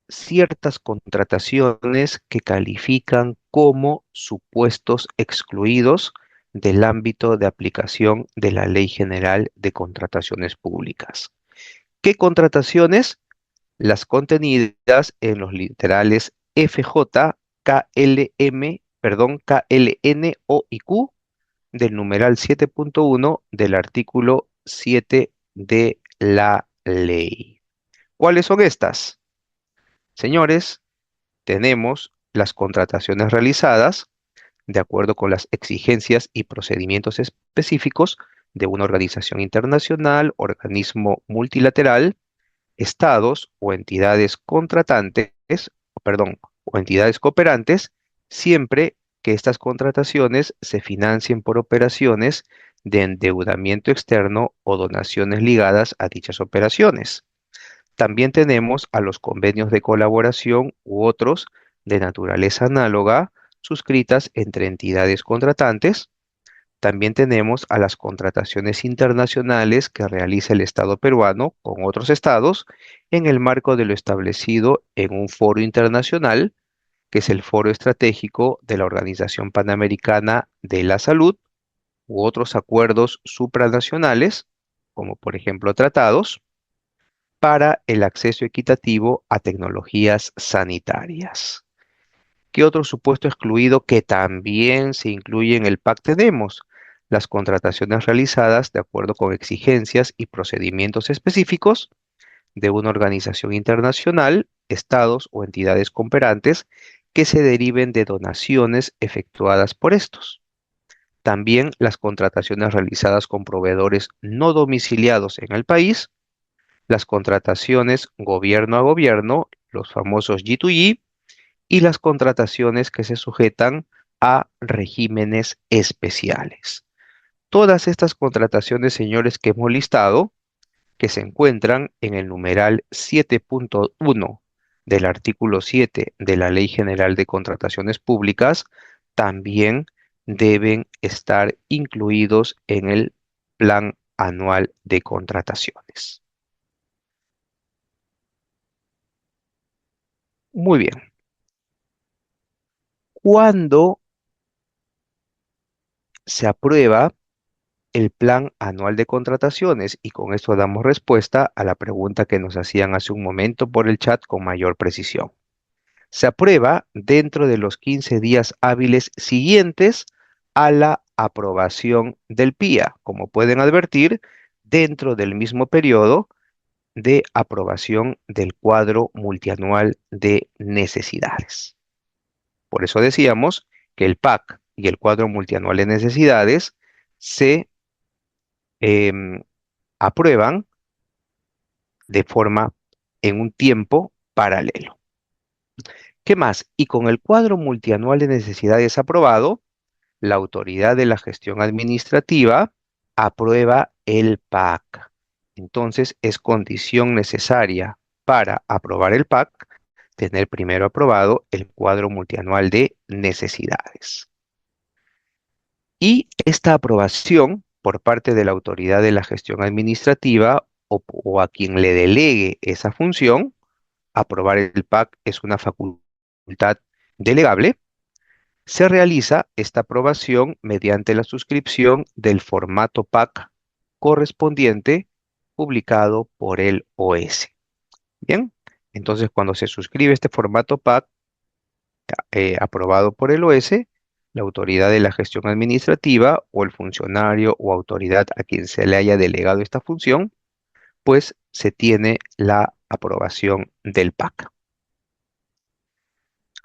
Ciertas contrataciones que califican como supuestos excluidos del ámbito de aplicación de la Ley General de Contrataciones Públicas. ¿Qué contrataciones? Las contenidas en los literales FJ, KLM, perdón, KLN, O y Q del numeral 7.1 del artículo 7 de la ley. ¿Cuáles son estas? Señores, tenemos las contrataciones realizadas de acuerdo con las exigencias y procedimientos específicos de una organización internacional, organismo multilateral, estados o entidades contratantes, o entidades cooperantes, siempre que estas contrataciones se financien por operaciones de endeudamiento externo o donaciones ligadas a dichas operaciones. También tenemos a los convenios de colaboración u otros de naturaleza análoga suscritas entre entidades contratantes. También tenemos a las contrataciones internacionales que realiza el Estado peruano con otros estados en el marco de lo establecido en un foro internacional, que es el Foro Estratégico de la Organización Panamericana de la Salud, u otros acuerdos supranacionales, como por ejemplo tratados para el acceso equitativo a tecnologías sanitarias. ¿Qué otro supuesto excluido que también se incluye en el PAC tenemos? Las contrataciones realizadas de acuerdo con exigencias y procedimientos específicos de una organización internacional, estados o entidades cooperantes que se deriven de donaciones efectuadas por estos. También las contrataciones realizadas con proveedores no domiciliados en el país, las contrataciones gobierno a gobierno, los famosos G2G, y las contrataciones que se sujetan a regímenes especiales. Todas estas contrataciones, señores, que hemos listado, que se encuentran en el numeral 7.1 del artículo 7 de la Ley General de Contrataciones Públicas, también deben estar incluidos en el Plan Anual de Contrataciones. Muy bien. ¿Cuándo se aprueba el plan anual de contrataciones? Y con esto damos respuesta a la pregunta que nos hacían hace un momento por el chat con mayor precisión. Se aprueba dentro de los 15 días hábiles siguientes a la aprobación del PIA, como pueden advertir, dentro del mismo periodo de aprobación del cuadro multianual de necesidades. Por eso decíamos que el PAC y el cuadro multianual de necesidades se em, aprueban de forma en un tiempo paralelo. ¿Qué más? Y con el cuadro multianual de necesidades aprobado, la autoridad de la gestión administrativa aprueba el PAC. Entonces, es condición necesaria para aprobar el PAC tener primero aprobado el cuadro multianual de necesidades. Y esta aprobación por parte de la autoridad de la gestión administrativa o a quien le delegue esa función, aprobar el PAC es una facultad delegable. Se realiza esta aprobación mediante la suscripción del formato PAC correspondiente publicado por el OS. Bien, entonces cuando se suscribe este formato PAC aprobado por el OS, la autoridad de la gestión administrativa o el funcionario o autoridad a quien se le haya delegado esta función, pues se tiene la aprobación del PAC.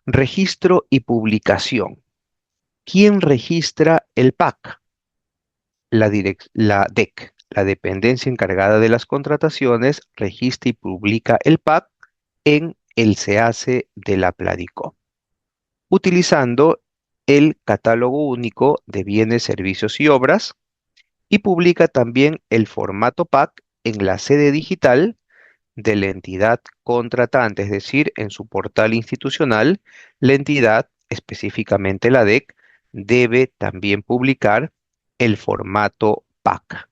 Registro y publicación. ¿Quién registra el PAC? La DEC, la dependencia encargada de las contrataciones, registra y publica el PAC en el SEACE de la Pladicop, utilizando el Catálogo Único de Bienes, Servicios y Obras, y publica también el formato PAC en la sede digital de la entidad contratante, es decir, en su portal institucional. La entidad, específicamente la DEC, debe también publicar el formato PAC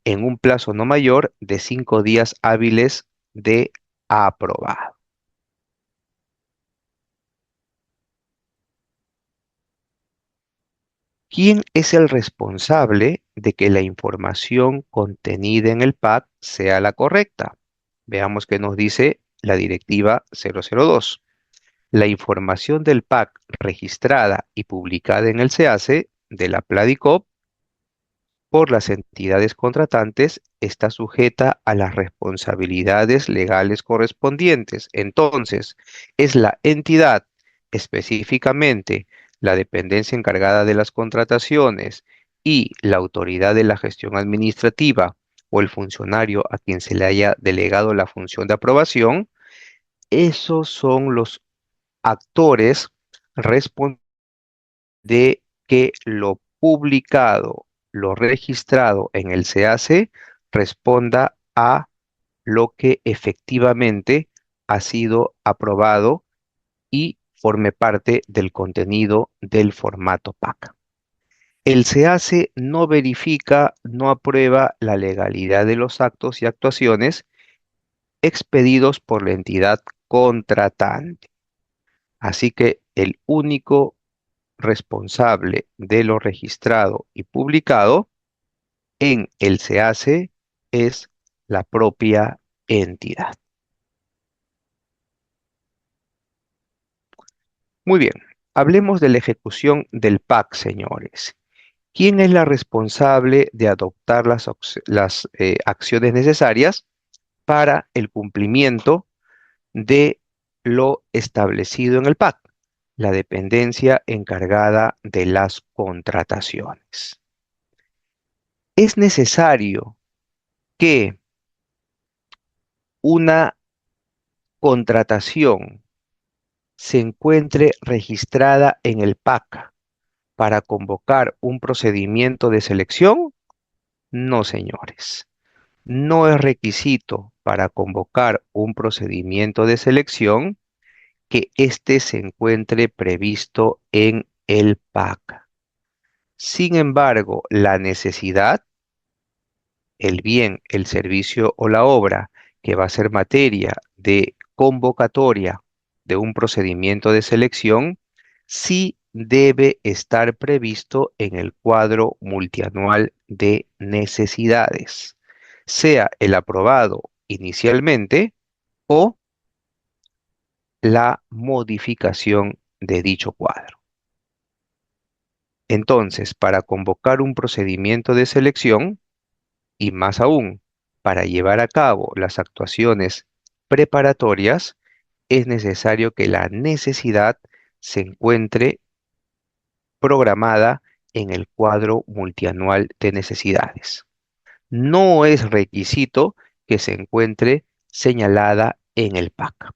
en un plazo no mayor de 5 días hábiles de aprobado. ¿Quién es el responsable de que la información contenida en el PAC sea la correcta? Veamos qué nos dice la directiva 002. La información del PAC registrada y publicada en el SEACE de la Pladicop por las entidades contratantes está sujeta a las responsabilidades legales correspondientes. Entonces, es la entidad, específicamente la dependencia encargada de las contrataciones y la autoridad de la gestión administrativa o el funcionario a quien se le haya delegado la función de aprobación, esos son los actores responsables de que lo publicado, lo registrado en el SEACE responda a lo que efectivamente ha sido aprobado y forme parte del contenido del formato PAC. El SEACE no verifica, no aprueba la legalidad de los actos y actuaciones expedidos por la entidad contratante. Así que el único responsable de lo registrado y publicado en el SEACE es la propia entidad. Muy bien, hablemos de la ejecución del PAC, señores. ¿Quién es la responsable de adoptar las acciones necesarias para el cumplimiento de lo establecido en el PAC? La dependencia encargada de las contrataciones. Es necesario que una contratación se encuentre registrada en el PAC para convocar un procedimiento de selección. No, señores. No es requisito para convocar un procedimiento de selección que éste se encuentre previsto en el PAC. Sin embargo, la necesidad, el bien, el servicio o la obra que va a ser materia de convocatoria de un procedimiento de selección sí debe estar previsto en el cuadro multianual de necesidades, sea el aprobado inicialmente o la modificación de dicho cuadro. Entonces, para convocar un procedimiento de selección, y más aún, para llevar a cabo las actuaciones preparatorias, es necesario que la necesidad se encuentre programada en el cuadro multianual de necesidades. No es requisito que se encuentre señalada en el PAC.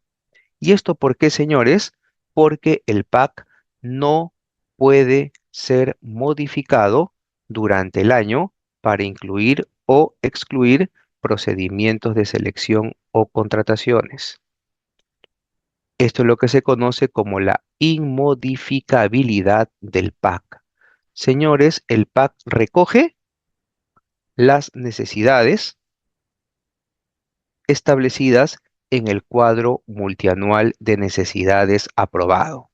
¿Y esto por qué, señores? Porque el PAC no puede ser modificado durante el año para incluir o excluir procedimientos de selección o contrataciones. Esto es lo que se conoce como la inmodificabilidad del PAC. Señores, el PAC recoge las necesidades establecidas en el cuadro multianual de necesidades aprobado.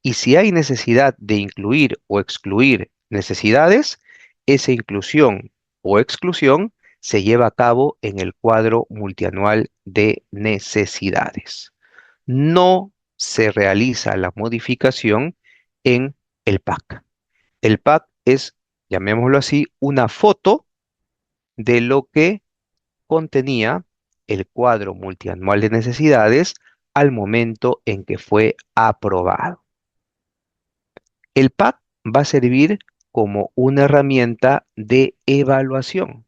Y si hay necesidad de incluir o excluir necesidades, esa inclusión o exclusión se lleva a cabo en el cuadro multianual de necesidades. No se realiza la modificación en el PAC. El PAC es, llamémoslo así, una foto de lo que contenía el cuadro multianual de necesidades al momento en que fue aprobado. El PAC va a servir como una herramienta de evaluación.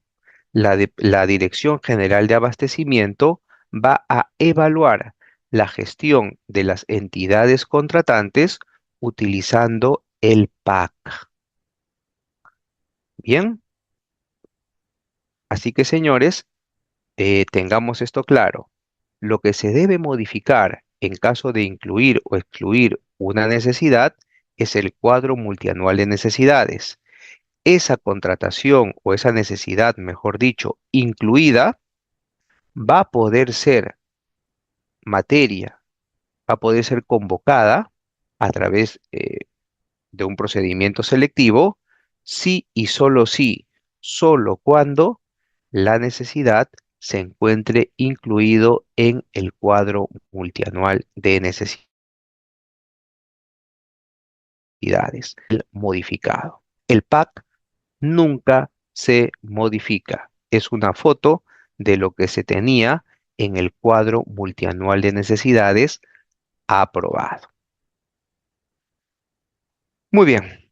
La Dirección General de Abastecimiento va a evaluar la gestión de las entidades contratantes utilizando el PAC. Bien, así que señores, tengamos esto claro. Lo que se debe modificar en caso de incluir o excluir una necesidad es el cuadro multianual de necesidades. Esa contratación o esa necesidad, mejor dicho, incluida, va a poder ser materia, va a poder ser convocada a través de un procedimiento selectivo si y solo si, solo cuando la necesidad se encuentre incluido en el cuadro multianual de necesidades, el modificado. El PAC nunca se modifica. Es una foto de lo que se tenía en el cuadro multianual de necesidades aprobado. Muy bien.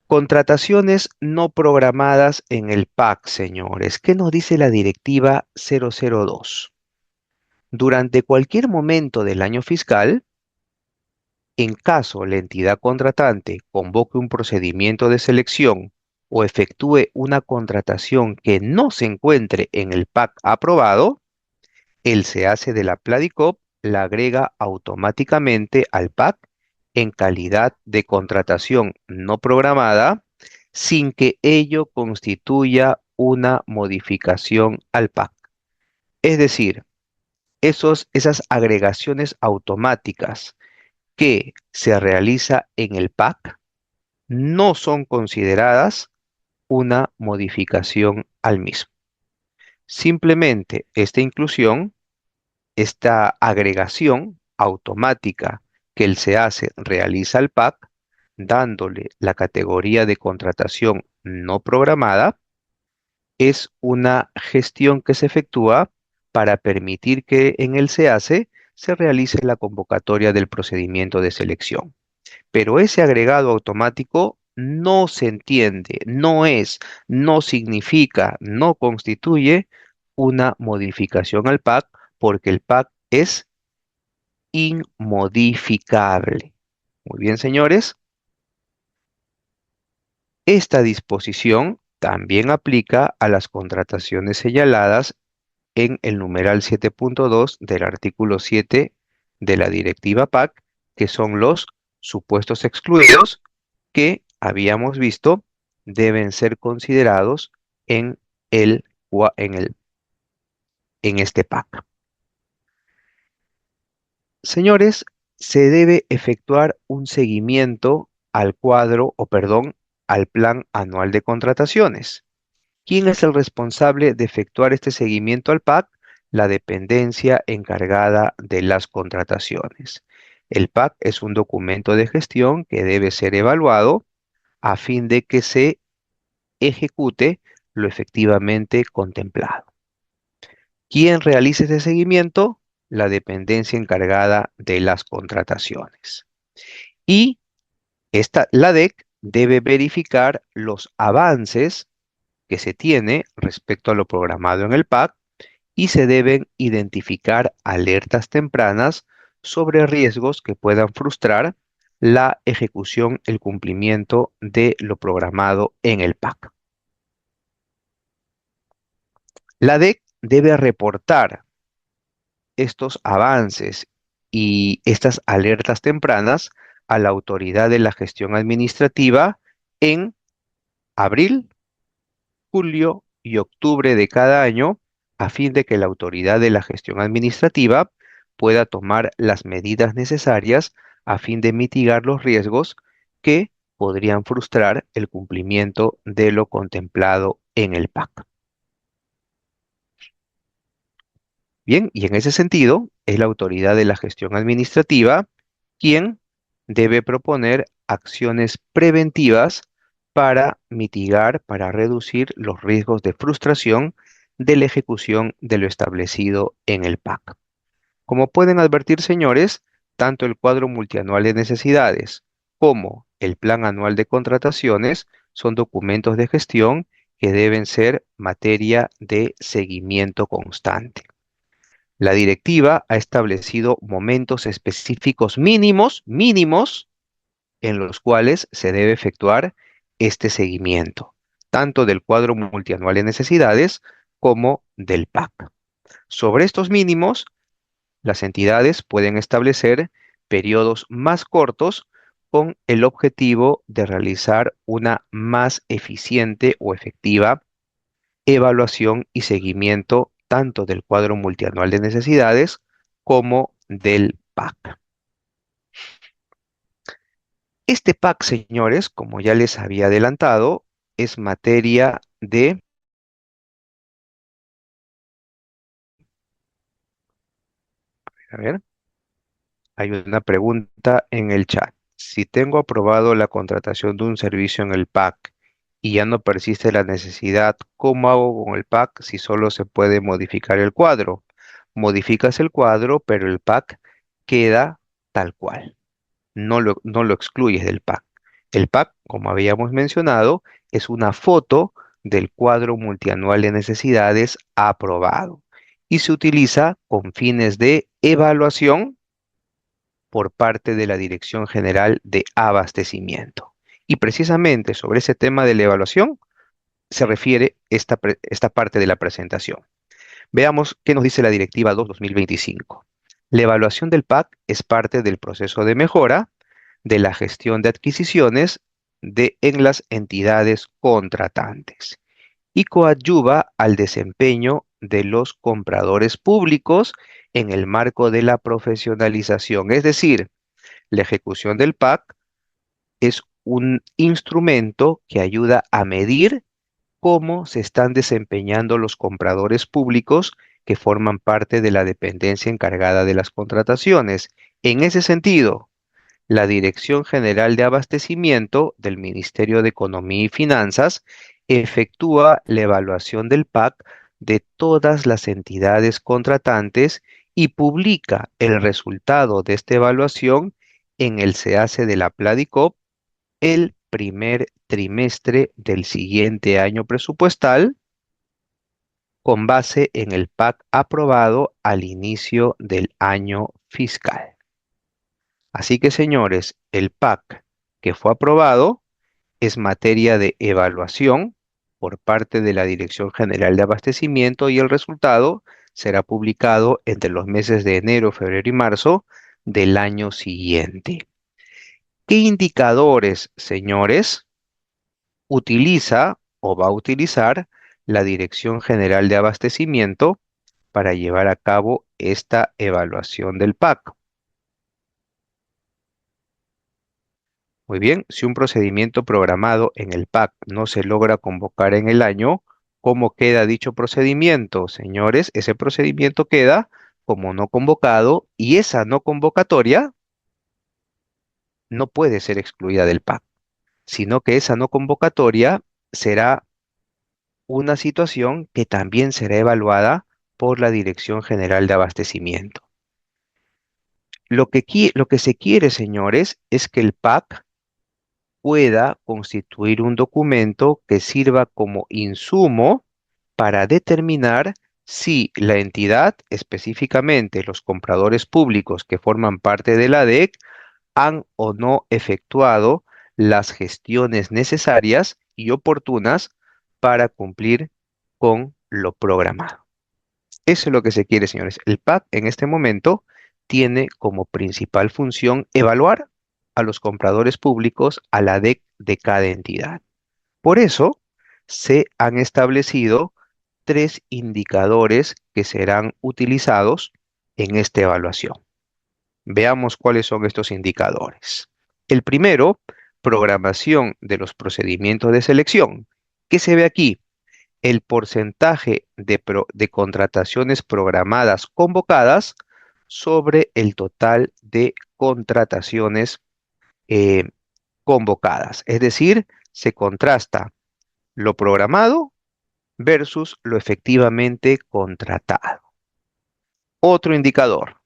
Contrataciones no programadas en el PAC, señores. ¿Qué nos dice la Directiva 002? Durante cualquier momento del año fiscal, en caso la entidad contratante convoque un procedimiento de selección o efectúe una contratación que no se encuentre en el PAC aprobado, el SEACE de la Pladicop la agrega automáticamente al PAC en calidad de contratación no programada sin que ello constituya una modificación al PAC. Es decir, esas agregaciones automáticas que se realiza en el PAC no son consideradas una modificación al mismo. Simplemente esta inclusión, esta agregación automática que el SEACE realiza al PAC, dándole la categoría de contratación no programada, es una gestión que se efectúa para permitir que en el SEACE se realice la convocatoria del procedimiento de selección. Pero ese agregado automático no se entiende, no significa, no constituye una modificación al PAC porque el PAC es inmodificable. Muy bien, señores. Esta disposición también aplica a las contrataciones señaladas en el numeral 7.2 del artículo 7 de la directiva PAC, que son los supuestos excluidos que habíamos visto deben ser considerados en el, en este PAC. Señores, se debe efectuar un seguimiento al cuadro, o perdón, al plan anual de contrataciones. ¿Quién es el responsable de efectuar este seguimiento al PAC? La dependencia encargada de las contrataciones. El PAC es un documento de gestión que debe ser evaluado a fin de que se ejecute lo efectivamente contemplado. ¿Quién realiza ese seguimiento? La dependencia encargada de las contrataciones. Y la DEC debe verificar los avances que se tiene respecto a lo programado en el PAC y se deben identificar alertas tempranas sobre riesgos que puedan frustrar la ejecución, el cumplimiento de lo programado en el PAC. La DEC debe reportar estos avances y estas alertas tempranas a la autoridad de la gestión administrativa en abril, julio y octubre de cada año, a fin de que la autoridad de la gestión administrativa pueda tomar las medidas necesarias a fin de mitigar los riesgos que podrían frustrar el cumplimiento de lo contemplado en el PAC. Bien, y en ese sentido, es la autoridad de la gestión administrativa quien debe proponer acciones preventivas para mitigar, para reducir los riesgos de frustración de la ejecución de lo establecido en el PAC. Como pueden advertir, señores, tanto el cuadro multianual de necesidades como el plan anual de contrataciones son documentos de gestión que deben ser materia de seguimiento constante. La directiva ha establecido momentos específicos mínimos, en los cuales se debe efectuar este seguimiento, tanto del cuadro multianual de necesidades como del PAC. Sobre estos mínimos, las entidades pueden establecer periodos más cortos con el objetivo de realizar una más eficiente o efectiva evaluación y seguimiento tanto del cuadro multianual de necesidades como del PAC. Este PAC, señores, como ya les había adelantado, es materia de... A ver, hay una pregunta en el chat. Si tengo aprobado la contratación de un servicio en el PAC y ya no persiste la necesidad, ¿cómo hago con el PAC si solo se puede modificar el cuadro? Modificas el cuadro, pero el PAC queda tal cual. No lo excluyes del PAC. El PAC, como habíamos mencionado, es una foto del cuadro multianual de necesidades aprobado y se utiliza con fines de evaluación por parte de la Dirección General de Abastecimiento. Y precisamente sobre ese tema de la evaluación se refiere esta parte de la presentación. Veamos qué nos dice la Directiva 2-2025. La evaluación del PAC es parte del proceso de mejora de la gestión de adquisiciones en las entidades contratantes y coadyuva al desempeño de los compradores públicos en el marco de la profesionalización. Es decir, la ejecución del PAC es un instrumento que ayuda a medir cómo se están desempeñando los compradores públicos que forman parte de la dependencia encargada de las contrataciones. En ese sentido, la Dirección General de Abastecimiento del Ministerio de Economía y Finanzas efectúa la evaluación del PAC de todas las entidades contratantes y publica el resultado de esta evaluación en el SEACE de la Pladicop el primer trimestre del siguiente año presupuestal con base en el PAC aprobado al inicio del año fiscal. Así que, señores, el PAC que fue aprobado es materia de evaluación por parte de la Dirección General de Abastecimiento y el resultado será publicado entre los meses de enero, febrero y marzo del año siguiente. ¿Qué indicadores, señores, utiliza o va a utilizar la Dirección General de Abastecimiento para llevar a cabo esta evaluación del PAC? Muy bien, si un procedimiento programado en el PAC no se logra convocar en el año, ¿cómo queda dicho procedimiento? Señores, ese procedimiento queda como no convocado y esa no convocatoria no puede ser excluida del PAC, sino que esa no convocatoria será una situación que también será evaluada por la Dirección General de Abastecimiento. Lo que se quiere, señores, es que el PAC pueda constituir un documento que sirva como insumo para determinar si la entidad, específicamente los compradores públicos que forman parte de la DEC, han o no efectuado las gestiones necesarias y oportunas para cumplir con lo programado. Eso es lo que se quiere, señores. El PAC en este momento tiene como principal función evaluar a los compradores públicos a la DEC de cada entidad. Por eso se han establecido tres indicadores que serán utilizados en esta evaluación. Veamos cuáles son estos indicadores. El primero, programación de los procedimientos de selección. ¿Qué se ve aquí? El porcentaje de contrataciones programadas convocadas sobre el total de contrataciones eh, convocadas. Es decir, se contrasta lo programado versus lo efectivamente contratado. Otro indicador,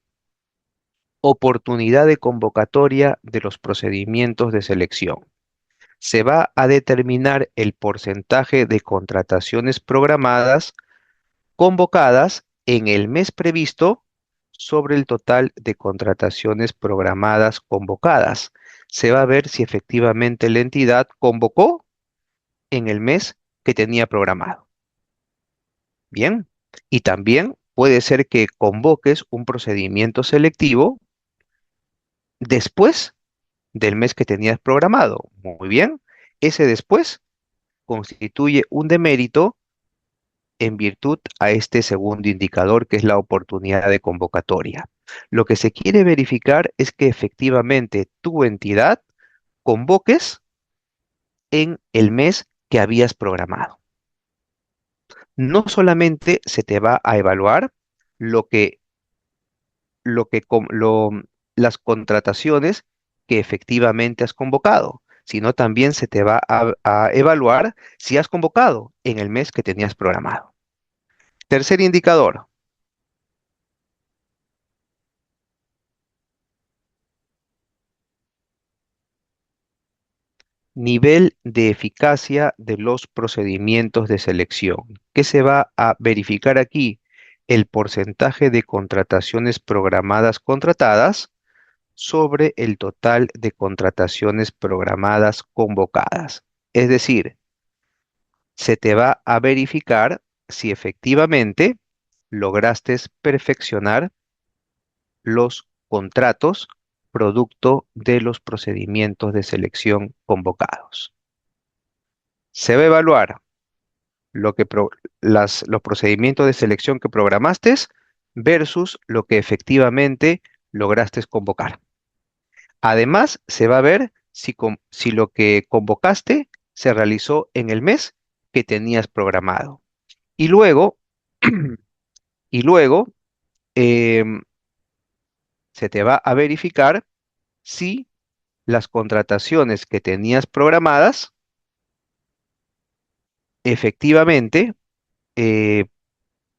oportunidad de convocatoria de los procedimientos de selección. Se va a determinar el porcentaje de contrataciones programadas convocadas en el mes previsto sobre el total de contrataciones programadas convocadas. Se va a ver si efectivamente la entidad convocó en el mes que tenía programado. Bien, y también puede ser que convoques un procedimiento selectivo después del mes que tenías programado. Muy bien, ese después constituye un demérito en virtud a este segundo indicador, que es la oportunidad de convocatoria. Lo que se quiere verificar es que efectivamente tu entidad convoques en el mes que habías programado. No solamente se te va a evaluar lo que, lo que, com- lo- las contrataciones que efectivamente has convocado, sino también se te va a evaluar si has convocado en el mes que tenías programado. Tercer indicador, nivel de eficacia de los procedimientos de selección. ¿Qué se va a verificar aquí? El porcentaje de contrataciones programadas contratadas sobre el total de contrataciones programadas convocadas. Es decir, se te va a verificar si efectivamente lograste perfeccionar los contratos producto de los procedimientos de selección convocados. Se va a evaluar lo que los procedimientos de selección que programaste versus lo que efectivamente lograste convocar. Además, se va a ver si lo que convocaste se realizó en el mes que tenías programado. Y luego, y luego em, se te va a verificar si las contrataciones que tenías programadas efectivamente eh,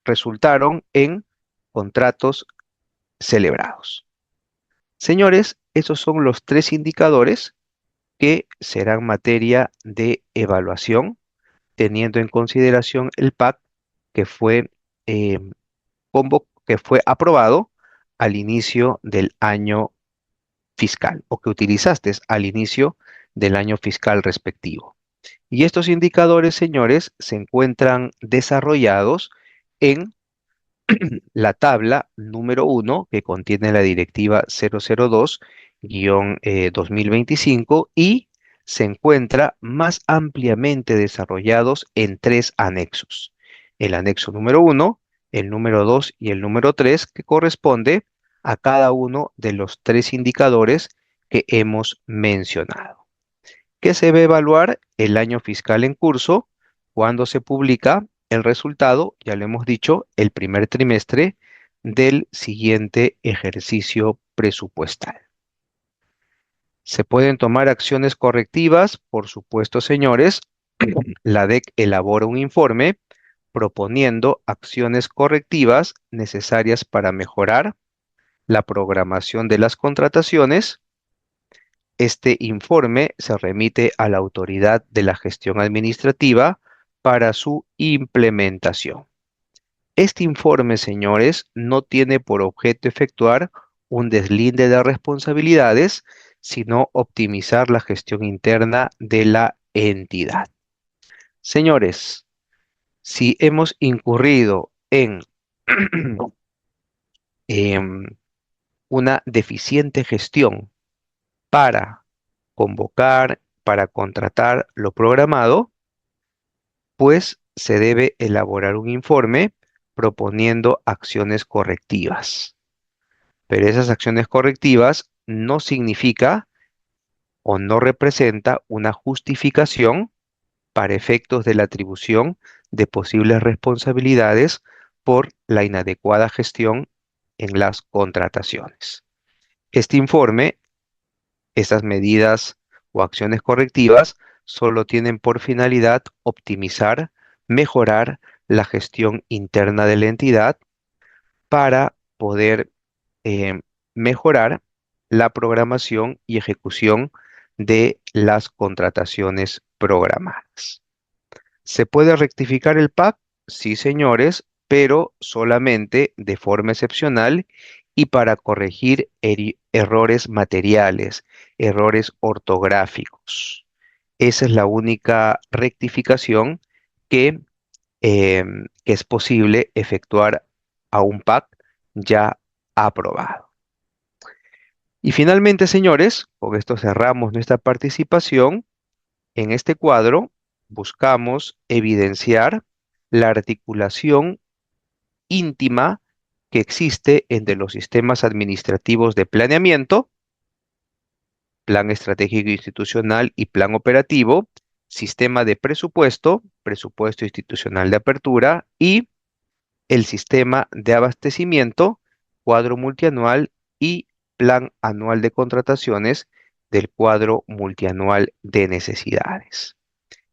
resultaron en contratos celebrados. Señores, esos son los tres indicadores que serán materia de evaluación, teniendo en consideración el PAC que fue, eh, que fue aprobado al inicio del año fiscal o que utilizaste al inicio del año fiscal respectivo. Y estos indicadores, señores, se encuentran desarrollados en la tabla número 1 que contiene la directiva 002-2025 y se encuentra más ampliamente desarrollados en tres anexos. El anexo número 1, el número 2 y el número 3 que corresponde a cada uno de los tres indicadores que hemos mencionado. que se va a evaluar el año fiscal en curso cuando se publica el resultado, ya lo hemos dicho, el primer trimestre del siguiente ejercicio presupuestal. Se pueden tomar acciones correctivas, por supuesto, señores. La DEC elabora un informe proponiendo acciones correctivas necesarias para mejorar la programación de las contrataciones. Este informe se remite a la autoridad de la gestión administrativa para su implementación. Este informe, señores, no tiene por objeto efectuar un deslinde de responsabilidades, sino optimizar la gestión interna de la entidad. Señores, si hemos incurrido en em, una deficiente gestión para convocar, para contratar lo programado, pues se debe elaborar un informe proponiendo acciones correctivas. Pero esas acciones correctivas no significa o no representa una justificación para efectos de la atribución de posibles responsabilidades por la inadecuada gestión en las contrataciones. Este informe, estas medidas o acciones correctivas solo tienen por finalidad optimizar, mejorar la gestión interna de la entidad para poder eh, mejorar la programación y ejecución de las contrataciones programadas. ¿Se puede rectificar el PAC? Sí, señores, pero solamente de forma excepcional y para corregir errores materiales, errores ortográficos. Esa es la única rectificación que, que es posible efectuar a un PAC ya aprobado. Y finalmente, señores, con esto cerramos nuestra participación. En este cuadro buscamos evidenciar la articulación íntima que existe entre los sistemas administrativos de planeamiento, plan estratégico institucional y plan operativo, sistema de presupuesto, presupuesto institucional de apertura y el sistema de abastecimiento, cuadro multianual y plan anual de contrataciones del cuadro multianual de necesidades.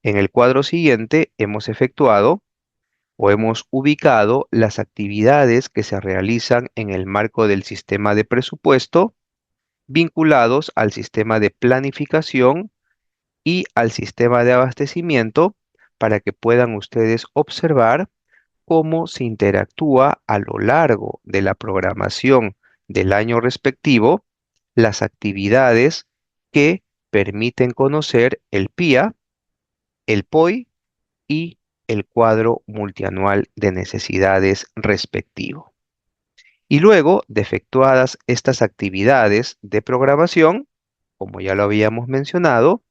En el cuadro siguiente hemos efectuado o hemos ubicado las actividades que se realizan en el marco del sistema de presupuesto vinculados al sistema de planificación y al sistema de abastecimiento para que puedan ustedes observar cómo se interactúa a lo largo de la programación del año respectivo las actividades que permiten conocer el PIA, el POI y el cuadro multianual de necesidades respectivo. Y luego de efectuadas estas actividades de programación, como ya lo habíamos mencionado,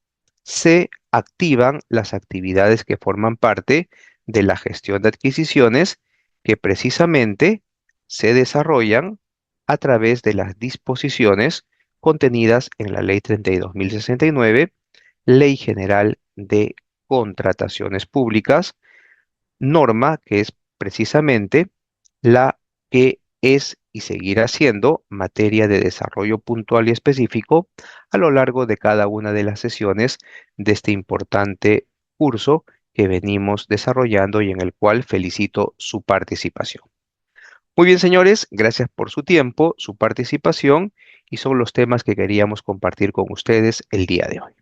se activan las actividades que forman parte de la gestión de adquisiciones que precisamente se desarrollan a través de las disposiciones contenidas en la Ley 32.069, Ley General de Contrataciones Públicas, norma que es precisamente la que es y seguirá siendo materia de desarrollo puntual y específico a lo largo de cada una de las sesiones de este importante curso que venimos desarrollando y en el cual felicito su participación. Muy bien, señores, gracias por su tiempo, su participación y son los temas que queríamos compartir con ustedes el día de hoy.